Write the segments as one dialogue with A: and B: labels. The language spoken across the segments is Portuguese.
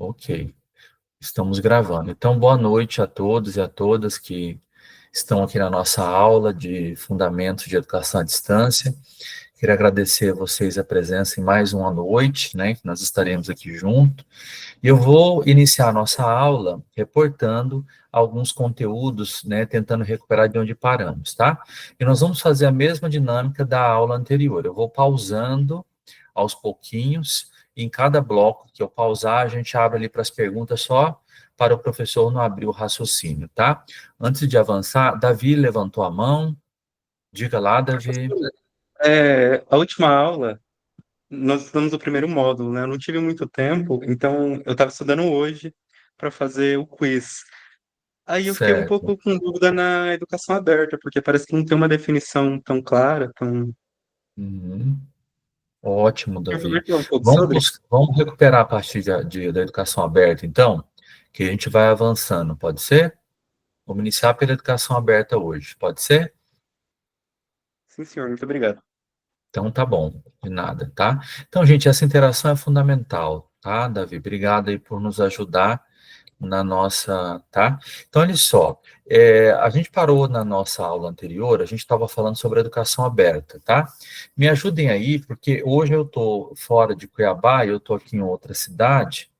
A: Ok, estamos gravando. Então, boa noite a todos e a todas que estão aqui na nossa aula de Fundamentos de Educação à Distância. Queria agradecer a vocês a presença em mais uma noite, né, que nós estaremos aqui juntos. E eu vou iniciar a nossa aula reportando alguns conteúdos, né, tentando recuperar de onde paramos, tá? E nós vamos fazer a mesma dinâmica da aula anterior. Eu vou pausando aos pouquinhos. Em cada bloco que eu pausar, a gente abre ali para as perguntas só para o professor não abrir o raciocínio, tá? Antes de avançar, Davi levantou a mão. Diga lá, Davi.
B: A última aula, nós estudamos o primeiro módulo, né? Eu não tive muito tempo, então eu estava estudando hoje para fazer o quiz. Aí eu fiquei um
A: Certo.
B: pouco com dúvida na educação aberta, porque parece que não tem uma definição tão clara, tão...
A: Uhum. Ótimo,
B: Eu
A: Davi.
B: conversar um pouco sobre.
A: Vamos recuperar a partir da educação aberta, então, que a gente vai avançando, pode ser? Vamos iniciar pela educação aberta hoje, pode ser?
B: Sim, senhor, muito obrigado.
A: Então tá bom, de nada, tá? Então, gente, essa interação é fundamental, tá, Davi? Obrigado aí por nos ajudar na nossa, tá? Então, olha só, a gente parou na nossa aula anterior, a gente estava falando sobre a educação aberta, tá? Me ajudem aí, porque hoje eu estou fora de Cuiabá, eu estou aqui em outra cidade,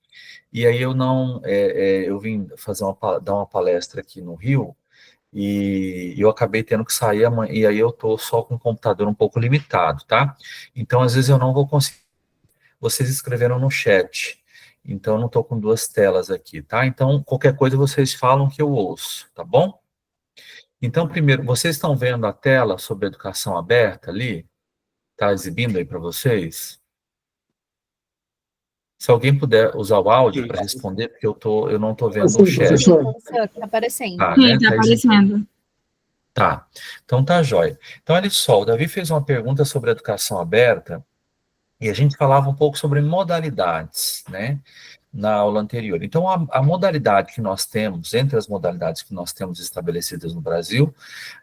A: e aí eu não, eu vim fazer dar uma palestra aqui no Rio, e eu acabei tendo que sair amanhã, e aí eu estou só com o computador um pouco limitado, tá? Então, às vezes eu não vou conseguir. Vocês escreveram no chat, então eu não estou com duas telas aqui, tá? Então, qualquer coisa vocês falam que eu ouço, tá bom? Então, primeiro, vocês estão vendo a tela sobre educação aberta ali? Está exibindo aí para vocês? Se alguém puder usar o áudio para responder, porque eu não estou vendo o
C: Sim,
A: chat.
C: professor.
D: Está aparecendo.
A: Tá,
C: Sim,
A: né?
C: tá aparecendo.
A: Tá. Então tá jóia. Então, olha só, o Davi fez uma pergunta sobre educação aberta, e a gente falava um pouco sobre modalidades, né? Na aula anterior. Então, a modalidade que nós temos, entre as modalidades que nós temos estabelecidas no Brasil,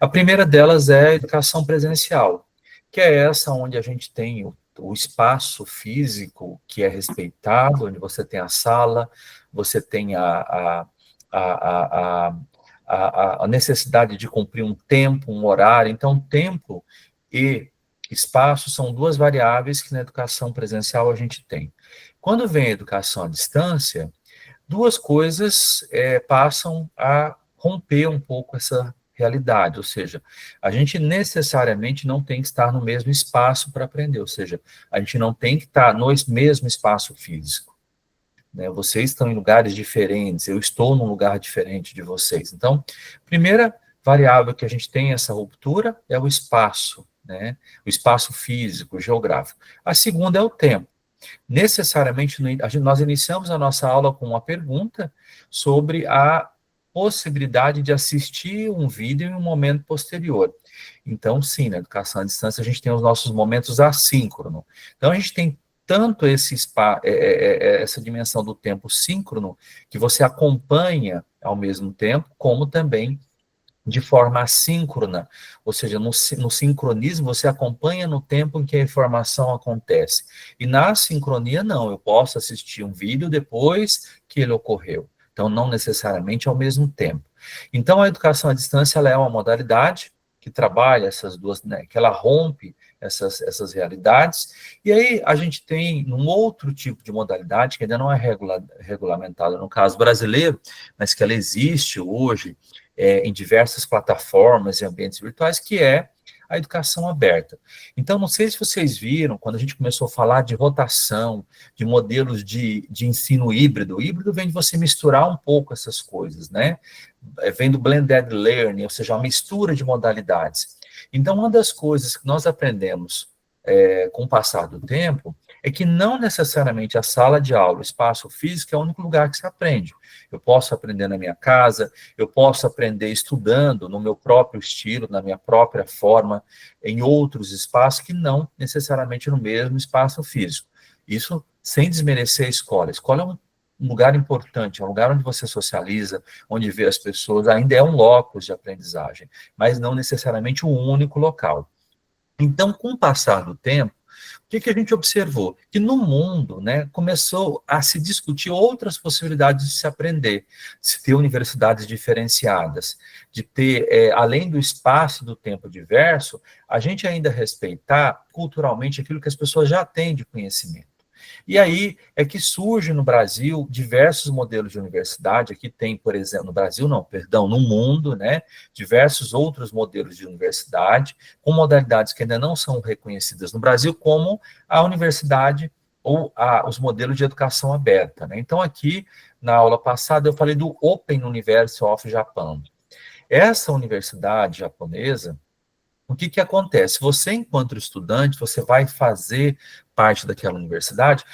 A: a primeira delas é a educação presencial, que é essa onde a gente tem o espaço físico que é respeitado, onde você tem a sala, você tem a necessidade de cumprir um tempo, um horário. Então, tempo e espaço são duas variáveis que na educação presencial a gente tem. Quando vem a educação à distância, duas coisas passam a romper um pouco essa realidade, ou seja, a gente necessariamente não tem que estar no mesmo espaço para aprender, ou seja, a gente não tem que estar no mesmo espaço físico, né? Vocês estão em lugares diferentes, eu estou num lugar diferente de vocês. Então, primeira variável que a gente tem essa ruptura é o espaço, né? O espaço físico, geográfico. A segunda é o tempo. Necessariamente, nós iniciamos a nossa aula com uma pergunta sobre a possibilidade de assistir um vídeo em um momento posterior. Então, sim, na educação à distância, a gente tem os nossos momentos assíncronos. Então, a gente tem tanto essa dimensão do tempo síncrono, que você acompanha ao mesmo tempo, como também de forma assíncrona, ou seja, no sincronismo você acompanha no tempo em que a informação acontece. E na sincronia, não, eu posso assistir um vídeo depois que ele ocorreu. Então, não necessariamente ao mesmo tempo. Então, a educação à distância ela é uma modalidade que trabalha essas duas, né, que ela rompe essas realidades, e aí a gente tem um outro tipo de modalidade que ainda não é regulamentada no caso brasileiro, mas que ela existe hoje, em diversas plataformas e ambientes virtuais, que é a educação aberta. Então, não sei se vocês viram, quando a gente começou a falar de rotação, de modelos de ensino híbrido, o híbrido vem de você misturar um pouco essas coisas, né? Vem do blended learning, ou seja, uma mistura de modalidades. Então, uma das coisas que nós aprendemos com o passar do tempo é que não necessariamente a sala de aula, o espaço físico é o único lugar que se aprende. Eu posso aprender na minha casa, eu posso aprender estudando no meu próprio estilo, na minha própria forma, em outros espaços que não necessariamente no mesmo espaço físico. Isso sem desmerecer a escola. A escola é um lugar importante, é um lugar onde você socializa, onde vê as pessoas, ainda é um locus de aprendizagem, mas não necessariamente o único local. Então, com o passar do tempo, que a gente observou? Que no mundo, né, começou a se discutir outras possibilidades de se aprender, de se ter universidades diferenciadas, de ter, além do espaço e do tempo diverso, a gente ainda respeitar culturalmente aquilo que as pessoas já têm de conhecimento. E aí é que surge no Brasil diversos modelos de universidade, aqui tem, por exemplo, no Brasil não, perdão, no mundo, né, diversos outros modelos de universidade, com modalidades que ainda não são reconhecidas no Brasil, como a universidade ou os modelos de educação aberta, né? Então aqui, na aula passada, eu falei do Open University of Japan. Essa universidade japonesa, o que acontece? Você, enquanto estudante, você vai fazer parte daquela universidade.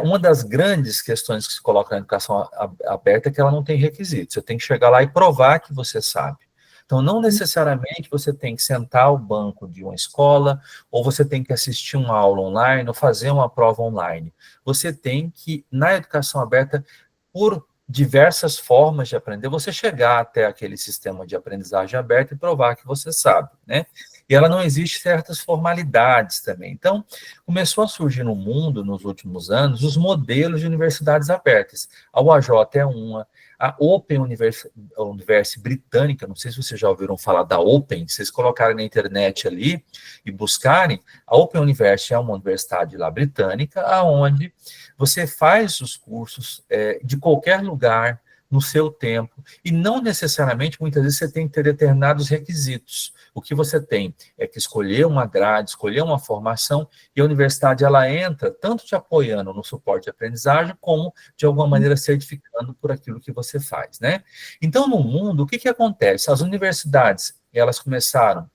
A: Uma das grandes questões que se coloca na educação aberta é que ela não tem requisitos. Você tem que chegar lá e provar que você sabe. Então, não necessariamente você tem que sentar ao banco de uma escola, ou você tem que assistir uma aula online, ou fazer uma prova online. Você tem que, na educação aberta, por diversas formas de aprender, você chegar até aquele sistema de aprendizagem aberta e provar que você sabe, né? E ela não existe certas formalidades também. Então, começou a surgir no mundo, nos últimos anos, os modelos de universidades abertas. A UAJ é uma, a Open University britânica, não sei se vocês já ouviram falar da Open, se vocês colocarem na internet ali e buscarem, a Open University é uma universidade lá britânica, onde você faz os cursos de qualquer lugar, no seu tempo, e não necessariamente, muitas vezes, você tem que ter determinados requisitos. O que você tem é que escolher uma grade, escolher uma formação, e a universidade, ela entra tanto te apoiando no suporte de aprendizagem, como, de alguma maneira, certificando por aquilo que você faz, né? Então, no mundo, o que acontece? As universidades, elas começaram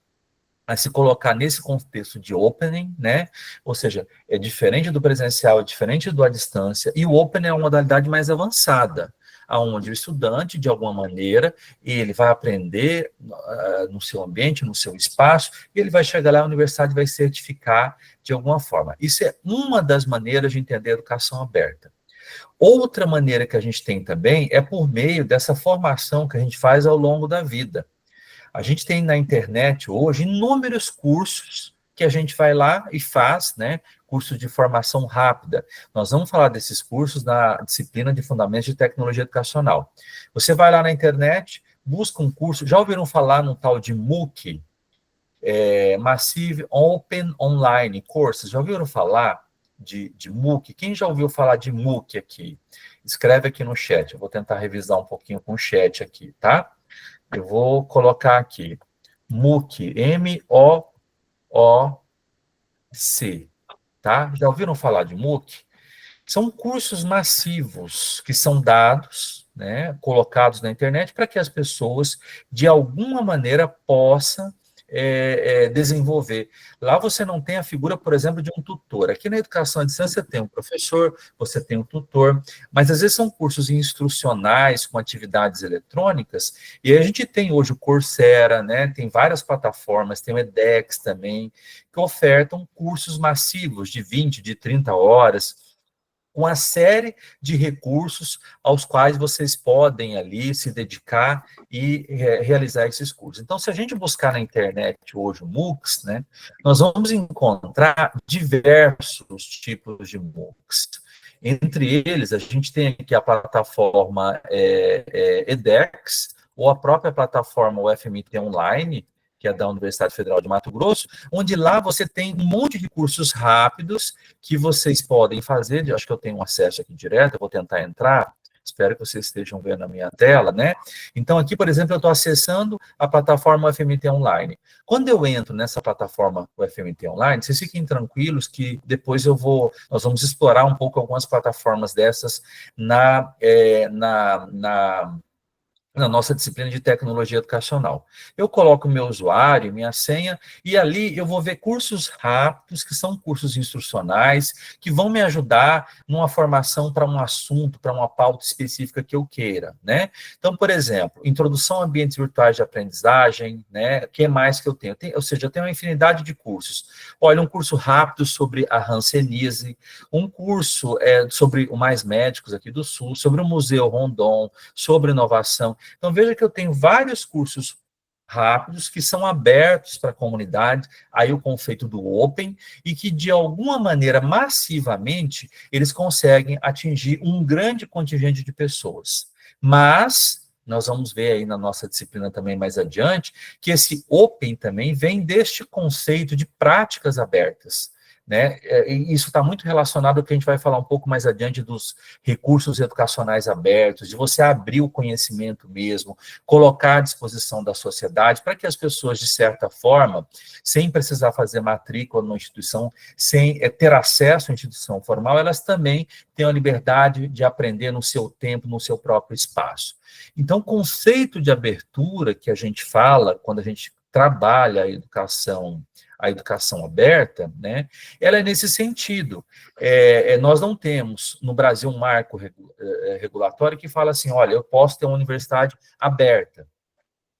A: a se colocar nesse contexto de opening, né? Ou seja, é diferente do presencial, é diferente do à distância, e o open é uma modalidade mais avançada, aonde o estudante, de alguma maneira, ele vai aprender no seu ambiente, no seu espaço, e ele vai chegar lá, a universidade vai certificar de alguma forma. Isso é uma das maneiras de entender a educação aberta. Outra maneira que a gente tem também é por meio dessa formação que a gente faz ao longo da vida. A gente tem na internet hoje inúmeros cursos que a gente vai lá e faz, né? Cursos de formação rápida. Nós vamos falar desses cursos na disciplina de Fundamentos de Tecnologia Educacional. Você vai lá na internet, busca um curso, já ouviram falar num tal de MOOC, Massive Open Online Courses, já ouviram falar de MOOC? Quem já ouviu falar de MOOC aqui? Escreve aqui no chat, eu vou tentar revisar um pouquinho com o chat aqui, tá? Eu vou colocar aqui, MOOC, M-O-O-C, tá? Já ouviram falar de MOOC? São cursos massivos que são dados, né, colocados na internet para que as pessoas, de alguma maneira, possam desenvolver. Lá você não tem a figura, por exemplo, de um tutor. Aqui na educação à distância você tem um professor, você tem um tutor, mas às vezes são cursos instrucionais com atividades eletrônicas, e a gente tem hoje o Coursera, né, tem várias plataformas, tem o edX também, que ofertam cursos massivos de 20, de 30 horas, com a série de recursos aos quais vocês podem ali se dedicar e realizar esses cursos. Então, se a gente buscar na internet hoje o MOOCs, né, nós vamos encontrar diversos tipos de MOOCs. Entre eles, a gente tem aqui a plataforma edX, ou a própria plataforma UFMT Online, que é da Universidade Federal de Mato Grosso, onde lá você tem um monte de cursos rápidos que vocês podem fazer. Acho que eu tenho acesso aqui direto, eu vou tentar entrar, espero que vocês estejam vendo a minha tela, né? Então, aqui, por exemplo, eu estou acessando a plataforma UFMT Online. Quando eu entro nessa plataforma UFMT Online, vocês fiquem tranquilos que depois nós vamos explorar um pouco algumas plataformas dessas na nossa disciplina de tecnologia educacional. Eu coloco meu usuário, minha senha, e ali eu vou ver cursos rápidos, que são cursos instrucionais, que vão me ajudar numa formação para um assunto, para uma pauta específica que eu queira, né? Então, por exemplo, introdução a ambientes virtuais de aprendizagem, né? O que mais que eu tenho? Ou seja, eu tenho uma infinidade de cursos. Olha, um curso rápido sobre a hanseníase, um curso sobre o Mais Médicos aqui do Sul, sobre o Museu Rondon, sobre inovação. Então, veja que eu tenho vários cursos rápidos, que são abertos para a comunidade, aí o conceito do open, e que, de alguma maneira, massivamente, eles conseguem atingir um grande contingente de pessoas. Mas nós vamos ver aí na nossa disciplina também mais adiante, que esse open também vem deste conceito de práticas abertas, né? E isso está muito relacionado ao que a gente vai falar um pouco mais adiante dos recursos educacionais abertos, de você abrir o conhecimento mesmo, colocar à disposição da sociedade, para que as pessoas, de certa forma, sem precisar fazer matrícula numa instituição, sem ter acesso à instituição formal, elas também tenham a liberdade de aprender no seu tempo, no seu próprio espaço. Então, o conceito de abertura que a gente fala, quando a gente trabalha a educação aberta, né, ela é nesse sentido. Nós não temos no Brasil um marco regulatório que fala assim, olha, eu posso ter uma universidade aberta.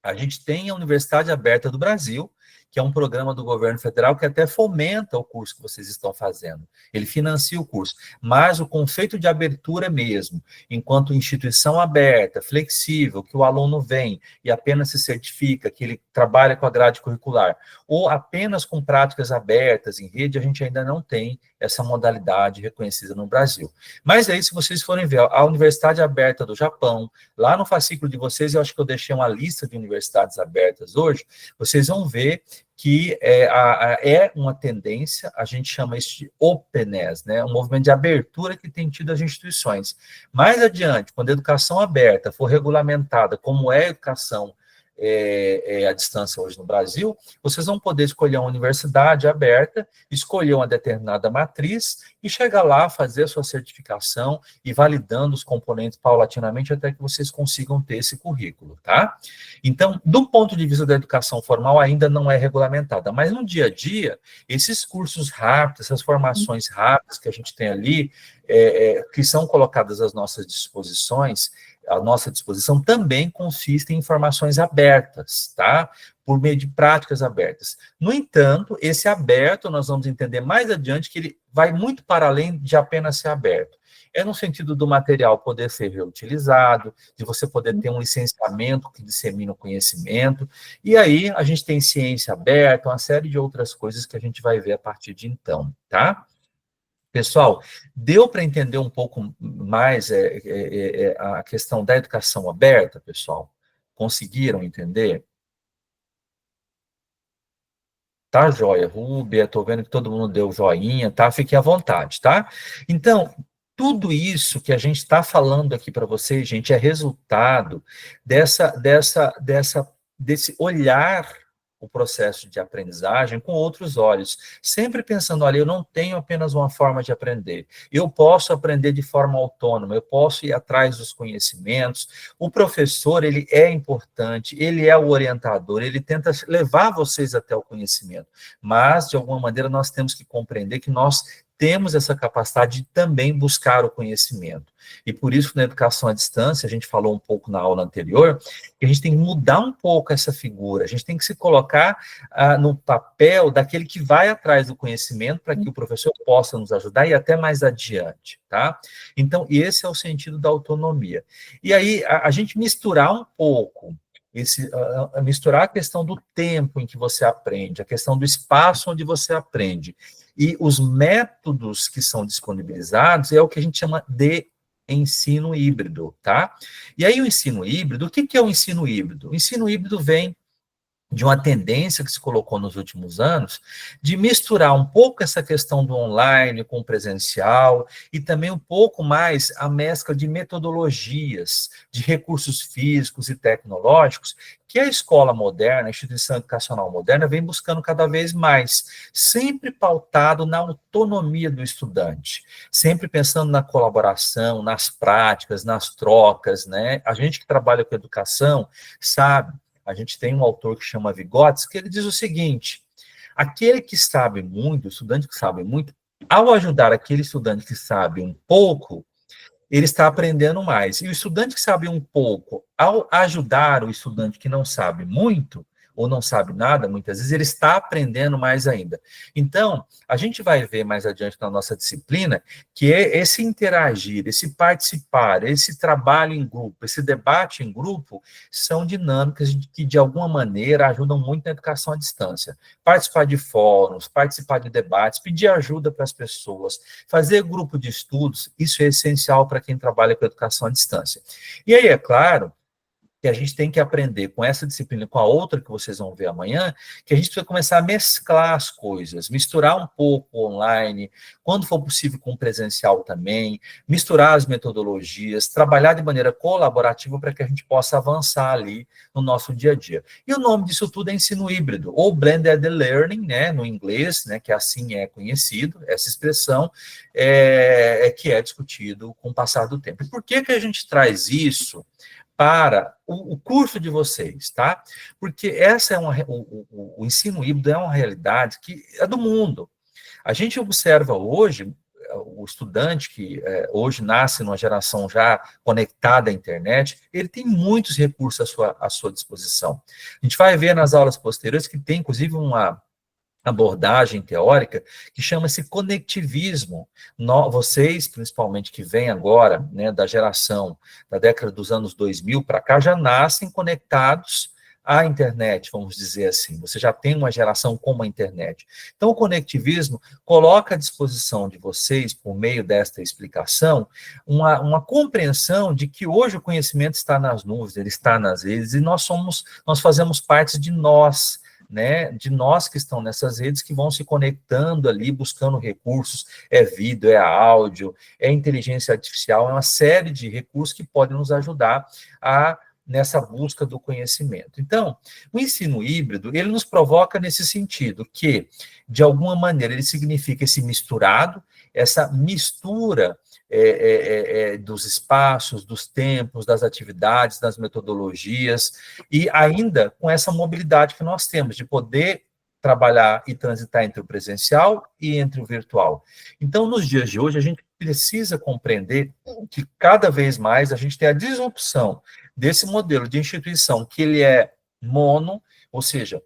A: A gente tem a Universidade Aberta do Brasil, que é um programa do governo federal que até fomenta o curso que vocês estão fazendo. Ele financia o curso. Mas o conceito de abertura mesmo, enquanto instituição aberta, flexível, que o aluno vem e apenas se certifica, que ele trabalha com a grade curricular, ou apenas com práticas abertas em rede, a gente ainda não tem essa modalidade reconhecida no Brasil. Mas aí, se vocês forem ver, a Universidade Aberta do Japão, lá no fascículo de vocês, eu acho que eu deixei uma lista de universidades abertas hoje, vocês vão ver que é uma tendência, a gente chama isso de openness, né? Um movimento de abertura que tem tido as instituições. Mais adiante, quando a educação aberta for regulamentada, como é a educação à distância hoje no Brasil, vocês vão poder escolher uma universidade aberta, escolher uma determinada matriz e chegar lá, fazer a sua certificação e validando os componentes paulatinamente até que vocês consigam ter esse currículo, tá? Então, do ponto de vista da educação formal, ainda não é regulamentada, mas no dia a dia, esses cursos rápidos, essas formações rápidas que a gente tem ali, que são colocadas às nossas disposições, a nossa disposição também consiste em informações abertas, tá? Por meio de práticas abertas. No entanto, esse aberto, nós vamos entender mais adiante que ele vai muito para além de apenas ser aberto. É no sentido do material poder ser reutilizado, de você poder ter um licenciamento que dissemina o conhecimento, e aí a gente tem ciência aberta, uma série de outras coisas que a gente vai ver a partir de então, tá? Pessoal, deu para entender um pouco mais a questão da educação aberta, pessoal? Conseguiram entender? Tá, joia? Rúbia, estou vendo que todo mundo deu joinha, tá? Fiquem à vontade, tá? Então, tudo isso que a gente está falando aqui para vocês, gente, é resultado desse olhar o processo de aprendizagem com outros olhos, sempre pensando, olha, eu não tenho apenas uma forma de aprender, eu posso aprender de forma autônoma, eu posso ir atrás dos conhecimentos, o professor, ele é importante, ele é o orientador, ele tenta levar vocês até o conhecimento, mas, de alguma maneira, nós temos que compreender que nós temos essa capacidade de também buscar o conhecimento. E por isso, na educação à distância, a gente falou um pouco na aula anterior, que a gente tem que mudar um pouco essa figura, a gente tem que se colocar no papel daquele que vai atrás do conhecimento para que o professor possa nos ajudar e até mais adiante, tá? Então, esse é o sentido da autonomia. E aí, a gente misturar um pouco misturar a questão do tempo em que você aprende, a questão do espaço onde você aprende, e os métodos que são disponibilizados é o que a gente chama de ensino híbrido, tá? E aí o ensino híbrido, o que é o ensino híbrido? O ensino híbrido vem de uma tendência que se colocou nos últimos anos, de misturar um pouco essa questão do online com o presencial, e também um pouco mais a mescla de metodologias, de recursos físicos e tecnológicos, que a escola moderna, a instituição educacional moderna, vem buscando cada vez mais, sempre pautado na autonomia do estudante, sempre pensando na colaboração, nas práticas, nas trocas, né? A gente que trabalha com educação sabe. A gente tem um autor que chama Vygotsky, que ele diz o seguinte, aquele que sabe muito, o estudante que sabe muito, ao ajudar aquele estudante que sabe um pouco, ele está aprendendo mais. E o estudante que sabe um pouco, ao ajudar o estudante que não sabe muito, ou não sabe nada, muitas vezes ele está aprendendo mais ainda. Então, a gente vai ver mais adiante na nossa disciplina que é esse interagir, esse participar, esse trabalho em grupo, esse debate em grupo, são dinâmicas que, de alguma maneira, ajudam muito na educação à distância. Participar de fóruns, participar de debates, pedir ajuda para as pessoas, fazer grupo de estudos, isso é essencial para quem trabalha com educação à distância. E aí, é claro, que a gente tem que aprender com essa disciplina, com a outra que vocês vão ver amanhã, que a gente precisa começar a mesclar as coisas, misturar um pouco online, quando for possível com presencial também, misturar as metodologias, trabalhar de maneira colaborativa para que a gente possa avançar ali no nosso dia a dia. E o nome disso tudo é ensino híbrido, ou blended learning, né, no inglês, né, que assim é conhecido, essa expressão, que é discutido com o passar do tempo. E por que que a gente traz isso para o curso de vocês, tá? Porque essa é o ensino híbrido é uma realidade que é do mundo. A gente observa hoje o estudante que hoje nasce numa geração já conectada à internet, ele tem muitos recursos à sua disposição. A gente vai ver nas aulas posteriores que tem, inclusive, uma abordagem teórica que chama-se conectivismo. Vocês, principalmente, que vêm agora, né, da geração da década dos anos 2000 para cá, já nascem conectados à internet, vamos dizer assim. Você já tem uma geração como a internet. Então, o conectivismo coloca à disposição de vocês, por meio desta explicação, uma compreensão de que hoje o conhecimento está nas nuvens, ele está nas redes, e nós fazemos parte de nós, né, de nós que estão nessas redes, que vão se conectando ali, buscando recursos, é vídeo, é áudio, é inteligência artificial, é uma série de recursos que podem nos ajudar nessa busca do conhecimento. Então, o ensino híbrido, ele nos provoca nesse sentido, que, de alguma maneira, ele significa esse misturado, essa mistura dos espaços, dos tempos, das atividades, das metodologias, e ainda com essa mobilidade que nós temos, de poder trabalhar e transitar entre o presencial e entre o virtual. Então, nos dias de hoje, a gente precisa compreender que cada vez mais a gente tem a disrupção desse modelo de instituição que ele é mono, ou seja,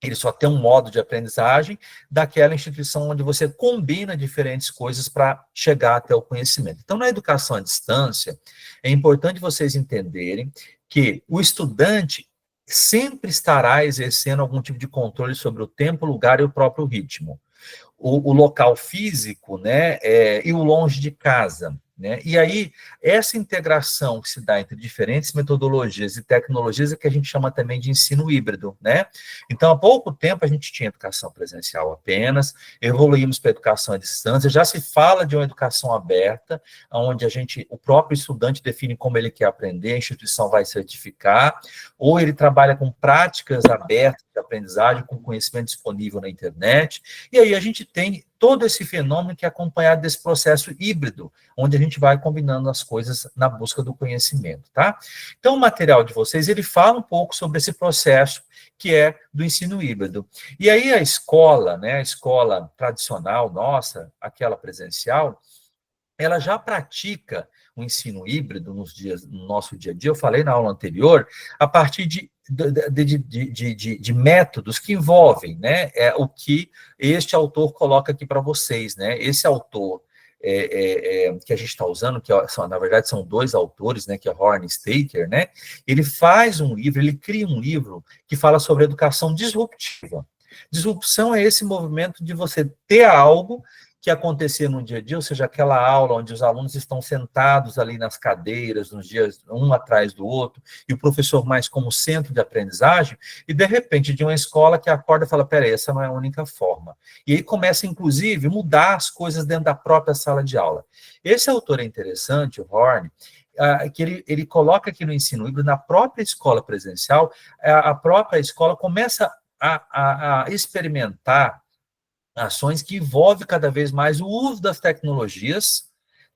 A: ele só tem um modo de aprendizagem, daquela instituição onde você combina diferentes coisas para chegar até o conhecimento. Então, na educação à distância, é importante vocês entenderem que o estudante sempre estará exercendo algum tipo de controle sobre o tempo, o lugar e o próprio ritmo. O local físico, né, e o longe de casa. Né? E aí, essa integração que se dá entre diferentes metodologias e tecnologias é que a gente chama também de ensino híbrido. Né? Então, há pouco tempo a gente tinha educação presencial apenas, evoluímos para a educação à distância, já se fala de uma educação aberta, onde o próprio estudante define como ele quer aprender, a instituição vai certificar, ou ele trabalha com práticas abertas de aprendizagem, com conhecimento disponível na internet, e aí a gente tem todo esse fenômeno que é acompanhado desse processo híbrido, onde a gente vai combinando as coisas na busca do conhecimento, tá? Então, o material de vocês, ele fala um pouco sobre esse processo que é do ensino híbrido. E aí a escola, né, a escola tradicional nossa, aquela presencial, ela já pratica o ensino híbrido no nosso dia a dia, eu falei na aula anterior, a partir de métodos que envolvem, né, o que este autor coloca aqui para vocês, né, esse autor que a gente está usando, na verdade são dois autores, né, que é Horn e Staker, né, ele faz um livro, ele cria um livro que fala sobre educação disruptiva. Disrupção é esse movimento de você ter algo que acontecia no dia a dia, ou seja, aquela aula onde os alunos estão sentados ali nas cadeiras, nos dias um atrás do outro, e o professor mais como centro de aprendizagem, e de repente de uma escola que acorda e fala, peraí, essa não é a única forma. E aí começa, inclusive, mudar as coisas dentro da própria sala de aula. Esse autor é interessante, o Horn, que ele coloca aqui no ensino híbrido, na própria escola presencial, a própria escola começa a experimentar ações que envolvem cada vez mais o uso das tecnologias,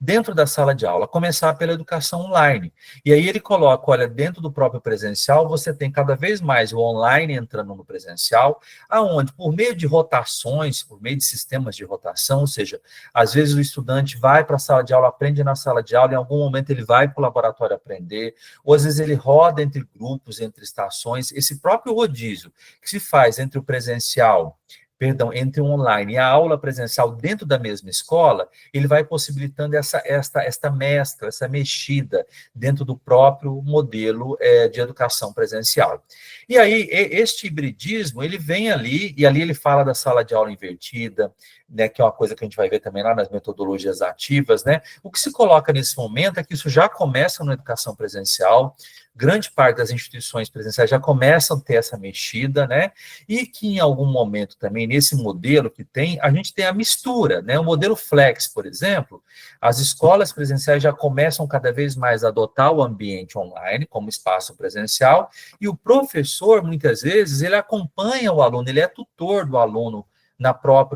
A: dentro da sala de aula, começar pela educação online. E aí ele coloca, olha, dentro do próprio presencial, você tem cada vez mais o online entrando no presencial, aonde, por meio de rotações, por meio de sistemas de rotação, ou seja, às vezes o estudante vai para a sala de aula, aprende na sala de aula, em algum momento ele vai para o laboratório aprender, ou às vezes ele roda entre grupos, entre estações, esse próprio rodízio que se faz entre o presencial, perdão, entre o online e a aula presencial dentro da mesma escola, ele vai possibilitando esta mescla, essa mexida dentro do próprio modelo de educação presencial. E aí, este hibridismo, ele vem ali, e ali ele fala da sala de aula invertida, né, que é uma coisa que a gente vai ver também lá nas metodologias ativas, né? O que se coloca nesse momento é que isso já começa na educação presencial, grande parte das instituições presenciais já começam a ter essa mexida, né? E que em algum momento também, nesse modelo que tem, a gente tem a mistura, né? O modelo flex, por exemplo, as escolas presenciais já começam cada vez mais a adotar o ambiente online como espaço presencial, e o professor, muitas vezes, ele acompanha o aluno, ele é tutor do aluno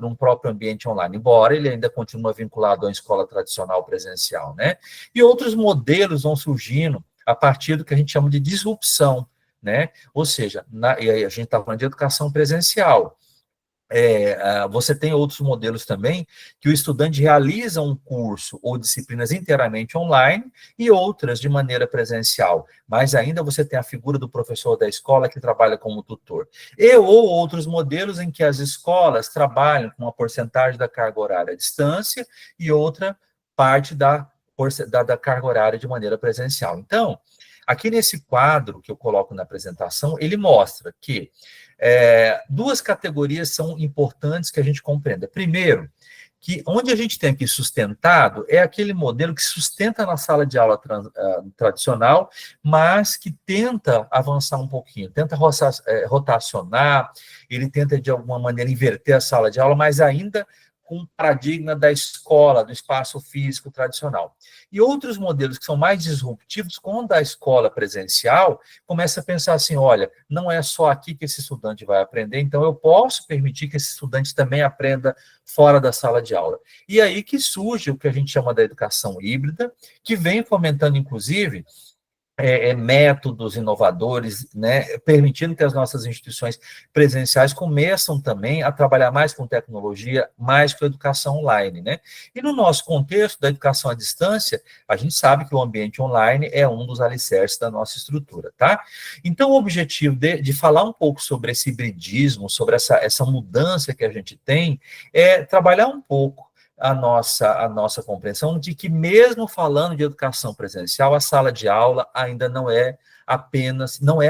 A: num próprio ambiente online, embora ele ainda continue vinculado à escola tradicional presencial, né? E outros modelos vão surgindo a partir do que a gente chama de disrupção, né? Ou seja, e aí a gente está falando de educação presencial. Você tem outros modelos também que o estudante realiza um curso ou disciplinas inteiramente online e outras de maneira presencial, mas ainda você tem a figura do professor da escola que trabalha como tutor. Ou outros modelos em que as escolas trabalham com uma porcentagem da carga horária à distância e outra parte da carga horária de maneira presencial. Então, aqui nesse quadro que eu coloco na apresentação, ele mostra que duas categorias são importantes que a gente compreenda. Primeiro, que onde a gente tem aqui sustentado é aquele modelo que sustenta na sala de aula tradicional, mas que tenta avançar um pouquinho, tenta rotacionar, ele tenta de alguma maneira inverter a sala de aula, mas ainda com o paradigma da escola, do espaço físico tradicional. E outros modelos que são mais disruptivos, quando a escola presencial começa a pensar assim, olha, não é só aqui que esse estudante vai aprender, então eu posso permitir que esse estudante também aprenda fora da sala de aula. E aí que surge o que a gente chama da educação híbrida, que vem fomentando, inclusive, métodos inovadores, né, permitindo que as nossas instituições presenciais começam também a trabalhar mais com tecnologia, mais com educação online, né? E no nosso contexto da educação à distância, a gente sabe que o ambiente online é um dos alicerces da nossa estrutura, tá? Então, o objetivo de falar um pouco sobre esse hibridismo, sobre essa mudança que a gente tem, é trabalhar um pouco a nossa compreensão de que, mesmo falando de educação presencial, a sala de aula ainda não é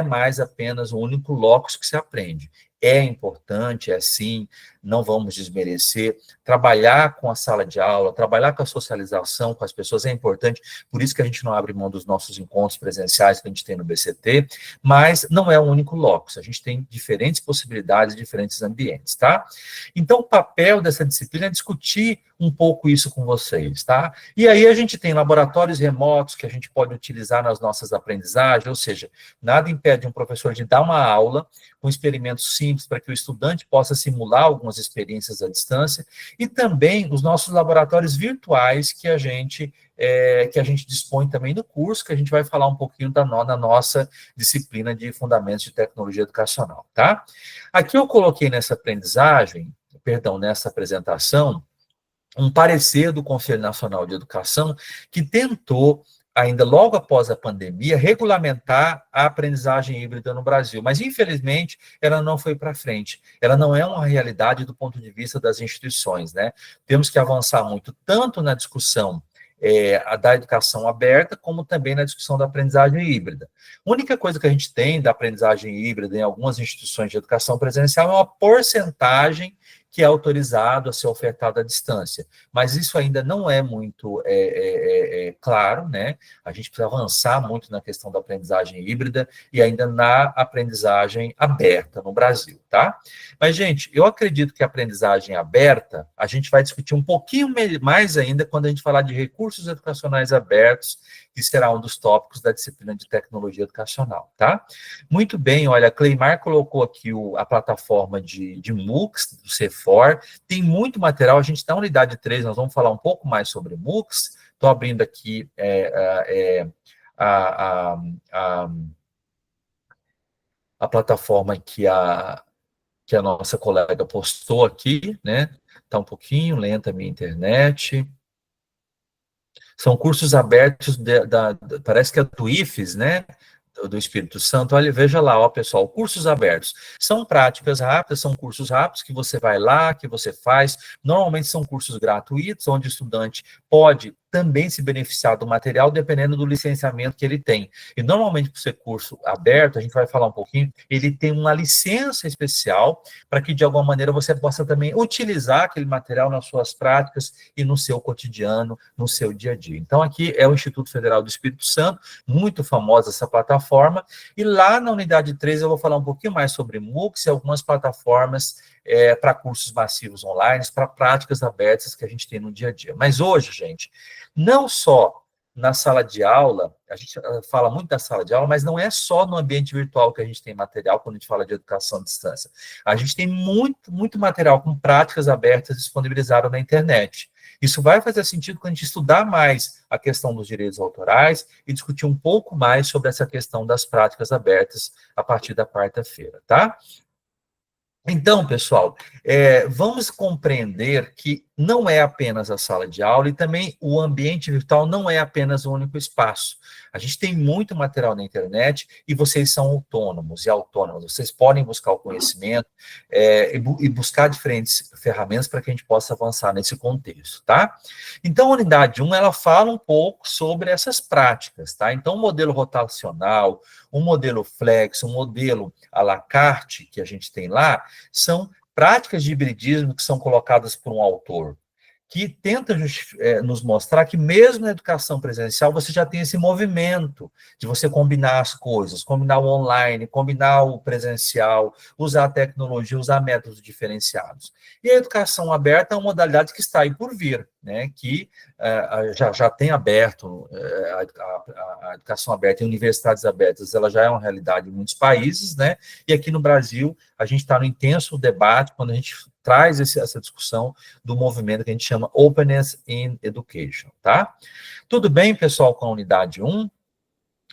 A: mais apenas o único locus que se aprende. É importante, é sim, não vamos desmerecer. Trabalhar com a sala de aula, trabalhar com a socialização com as pessoas é importante, por isso que a gente não abre mão dos nossos encontros presenciais que a gente tem no BCT, mas não é o único locus, a gente tem diferentes possibilidades, diferentes ambientes, tá? Então, o papel dessa disciplina é discutir um pouco isso com vocês, tá? E aí a gente tem laboratórios remotos que a gente pode utilizar nas nossas aprendizagens, ou seja, nada impede um professor de dar uma aula com experimentos simples para que o estudante possa simular algumas experiências à distância, e também os nossos laboratórios virtuais que a gente dispõe também no curso, que a gente vai falar um pouquinho na nossa disciplina de Fundamentos de Tecnologia Educacional, tá? Aqui eu coloquei nessa apresentação, um parecer do Conselho Nacional de Educação que tentou, ainda logo após a pandemia, regulamentar a aprendizagem híbrida no Brasil. Mas, infelizmente, ela não foi para frente. Ela não é uma realidade do ponto de vista das instituições, né? Temos que avançar muito, tanto na discussão da educação aberta, como também na discussão da aprendizagem híbrida. A única coisa que a gente tem da aprendizagem híbrida em algumas instituições de educação presencial é uma porcentagem que é autorizado a ser ofertado à distância. Mas isso ainda não é muito claro, né? A gente precisa avançar muito na questão da aprendizagem híbrida e ainda na aprendizagem aberta no Brasil, tá? Mas, gente, eu acredito que a aprendizagem aberta, a gente vai discutir um pouquinho mais ainda quando a gente falar de recursos educacionais abertos, que será um dos tópicos da disciplina de tecnologia educacional, tá? Muito bem, olha, a Cleimar colocou aqui a plataforma de MOOCs, do CEFOR, tem muito material, a gente está na unidade 3, nós vamos falar um pouco mais sobre MOOCs, Estou abrindo aqui a, a, a, a plataforma que a nossa colega postou aqui, né? Está um pouquinho lenta a minha internet. São cursos abertos, parece que é do IFES, né? Do Espírito Santo. Olha, veja lá, ó, pessoal, cursos abertos. São práticas rápidas, são cursos rápidos que você vai lá, que você faz. Normalmente são cursos gratuitos, onde o estudante pode também se beneficiar do material, dependendo do licenciamento que ele tem. E normalmente, por ser curso aberto, a gente vai falar um pouquinho, ele tem uma licença especial para que, de alguma maneira, você possa também utilizar aquele material nas suas práticas e no seu cotidiano, no seu dia a dia. Então, aqui é o Instituto Federal do Espírito Santo, muito famosa essa plataforma, e lá na unidade 3 eu vou falar um pouquinho mais sobre MOOCs e algumas plataformas para cursos massivos online, para práticas abertas que a gente tem no dia a dia. Mas hoje, gente, não só na sala de aula, a gente fala muito da sala de aula, mas não é só no ambiente virtual que a gente tem material quando a gente fala de educação à distância. A gente tem muito material com práticas abertas disponibilizado na internet. Isso vai fazer sentido quando a gente estudar mais a questão dos direitos autorais e discutir um pouco mais sobre essa questão das práticas abertas a partir da quarta-feira, tá? Então, pessoal, vamos compreender que não é apenas a sala de aula e também o ambiente virtual não é apenas o único espaço. A gente tem muito material na internet e vocês são autônomos e autônomas. Vocês podem buscar o conhecimento e buscar diferentes ferramentas para que a gente possa avançar nesse contexto, tá? Então, a unidade 1, ela fala um pouco sobre essas práticas, tá? Então, o modelo rotacional, o modelo flex, o modelo à la carte que a gente tem lá, são práticas de hibridismo que são colocadas por um autor, que tenta nos mostrar que mesmo na educação presencial você já tem esse movimento de você combinar as coisas, combinar o online, combinar o presencial, usar a tecnologia, usar métodos diferenciados. E a educação aberta é uma modalidade que está aí por vir, né, que já tem aberto, a educação aberta em universidades abertas, ela já é uma realidade em muitos países, né, e aqui no Brasil a gente está no intenso debate quando a gente traz essa discussão do movimento que a gente chama Openness in Education, tá? Tudo bem, pessoal, com a unidade 1?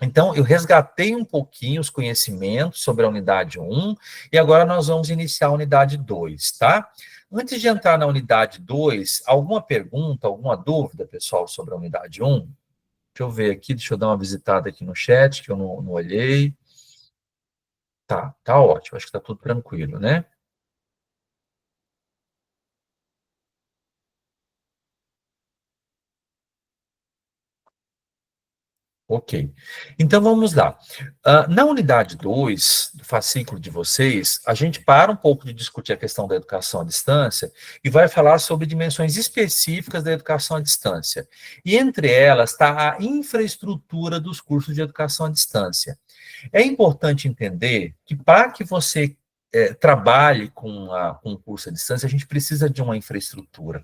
A: Então, eu resgatei um pouquinho os conhecimentos sobre a unidade 1, e agora nós vamos iniciar a unidade 2, tá? Antes de entrar na unidade 2, alguma pergunta, alguma dúvida, pessoal, sobre a unidade 1? Deixa eu ver aqui, deixa eu dar uma visitada aqui no chat, que eu não olhei. Tá ótimo, acho que tá tudo tranquilo, né? Ok. Então, vamos lá. Na unidade 2 do fascículo de vocês, a gente para um pouco de discutir a questão da educação à distância e vai falar sobre dimensões específicas da educação à distância. E entre elas está a infraestrutura dos cursos de educação à distância. É importante entender que para que você trabalhe com o curso à distância, a gente precisa de uma infraestrutura.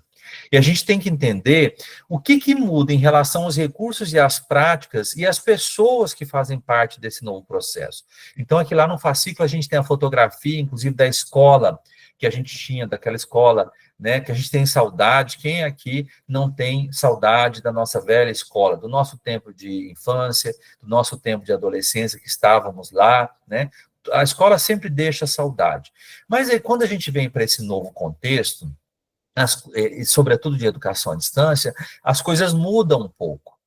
A: E a gente tem que entender o que muda em relação aos recursos e às práticas e às pessoas que fazem parte desse novo processo. Então, aqui lá no fascículo, a gente tem a fotografia, inclusive, da escola que a gente tinha, daquela escola, né, que a gente tem saudade. Quem aqui não tem saudade da nossa velha escola, do nosso tempo de infância, do nosso tempo de adolescência, que estávamos lá, né? A escola sempre deixa saudade. Mas aí, quando a gente vem para esse novo contexto, sobretudo de educação à distância, as coisas mudam um pouco.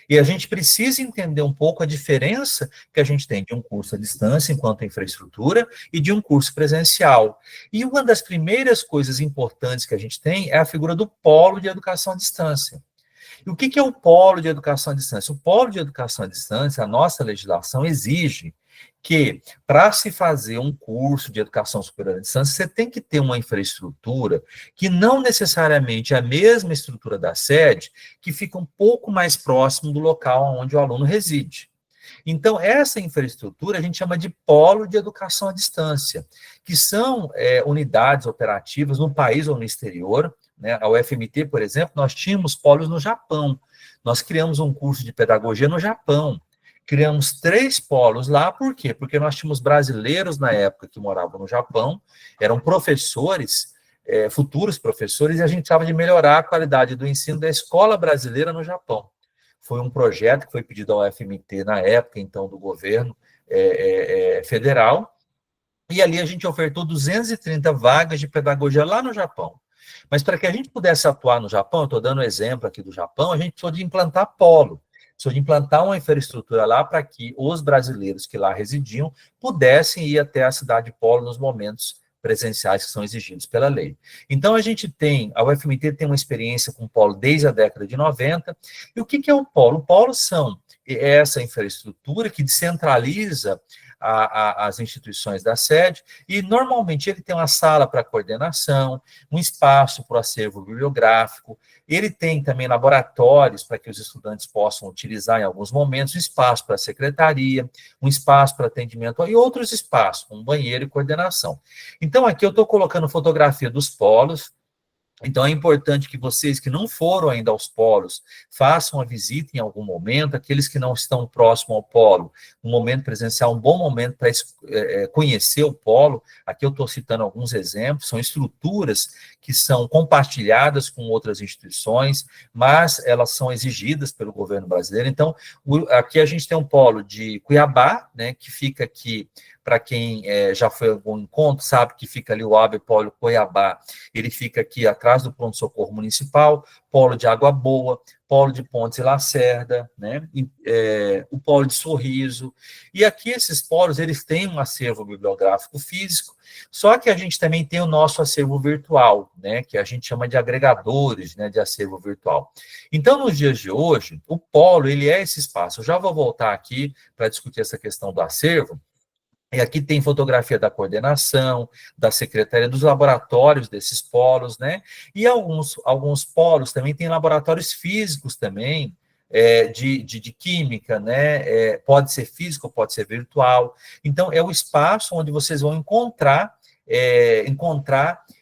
A: E a gente precisa entender um pouco a diferença que a gente tem de um curso à distância, enquanto infraestrutura, e de um curso presencial. E uma das primeiras coisas importantes que a gente tem é a figura do polo de educação à distância. E o que é o polo de educação à distância? O polo de educação à distância, a nossa legislação exige que, para se fazer um curso de educação superior à distância, você tem que ter uma infraestrutura que não necessariamente é a mesma estrutura da sede, que fica um pouco mais próximo do local onde o aluno reside. Então, essa infraestrutura a gente chama de polo de educação à distância, que são unidades operativas no país ou no exterior, né? A UFMT, por exemplo, nós tínhamos polos no Japão. Nós criamos um curso de pedagogia no Japão. Criamos 3 polos lá, por quê? Porque nós tínhamos brasileiros na época que moravam no Japão, eram professores futuros professores, e a gente precisava de melhorar a qualidade do ensino da escola brasileira no Japão. Foi um projeto que foi pedido ao UFMT na época, então, do governo federal, e ali a gente ofertou 230 vagas de pedagogia lá no Japão. Mas para que a gente pudesse atuar no Japão, eu estou dando um exemplo aqui do Japão, a gente precisou de implantar polo, precisou de implantar uma infraestrutura lá para que os brasileiros que lá residiam pudessem ir até a cidade polo nos momentos presenciais que são exigidos pela lei. Então, a UFMT tem uma experiência com polo desde a década de 90, e o que é o polo? O polo são essa infraestrutura que descentraliza as instituições da sede, e normalmente ele tem uma sala para coordenação, um espaço para o acervo bibliográfico, ele tem também laboratórios para que os estudantes possam utilizar em alguns momentos, um espaço para a secretaria, um espaço para atendimento e outros espaços, um banheiro e coordenação. Então, aqui eu estou colocando fotografia dos polos. Então, é importante que vocês que não foram ainda aos polos façam a visita em algum momento, aqueles que não estão próximo ao polo, um momento presencial, um bom momento para conhecer o polo. Aqui eu estou citando alguns exemplos, são estruturas que são compartilhadas com outras instituições, mas elas são exigidas pelo governo brasileiro. Então, aqui a gente tem um polo de Cuiabá, né, que fica aqui, para quem já foi a algum encontro, sabe que fica ali o AB Polo Cuiabá, ele fica aqui atrás do pronto-socorro municipal, polo de Água Boa, polo de Pontes e Lacerda, né? O polo de Sorriso, e aqui esses polos, eles têm um acervo bibliográfico físico, só que a gente também tem o nosso acervo virtual, né, que a gente chama de agregadores, né, de acervo virtual. Então, nos dias de hoje, o polo, ele é esse espaço. Eu já vou voltar aqui para discutir essa questão do acervo. E aqui tem fotografia da coordenação, da secretaria, dos laboratórios desses polos, né? E alguns polos também têm laboratórios físicos também, de química, né? Pode ser físico, pode ser virtual. Então, é o espaço onde vocês vão encontrar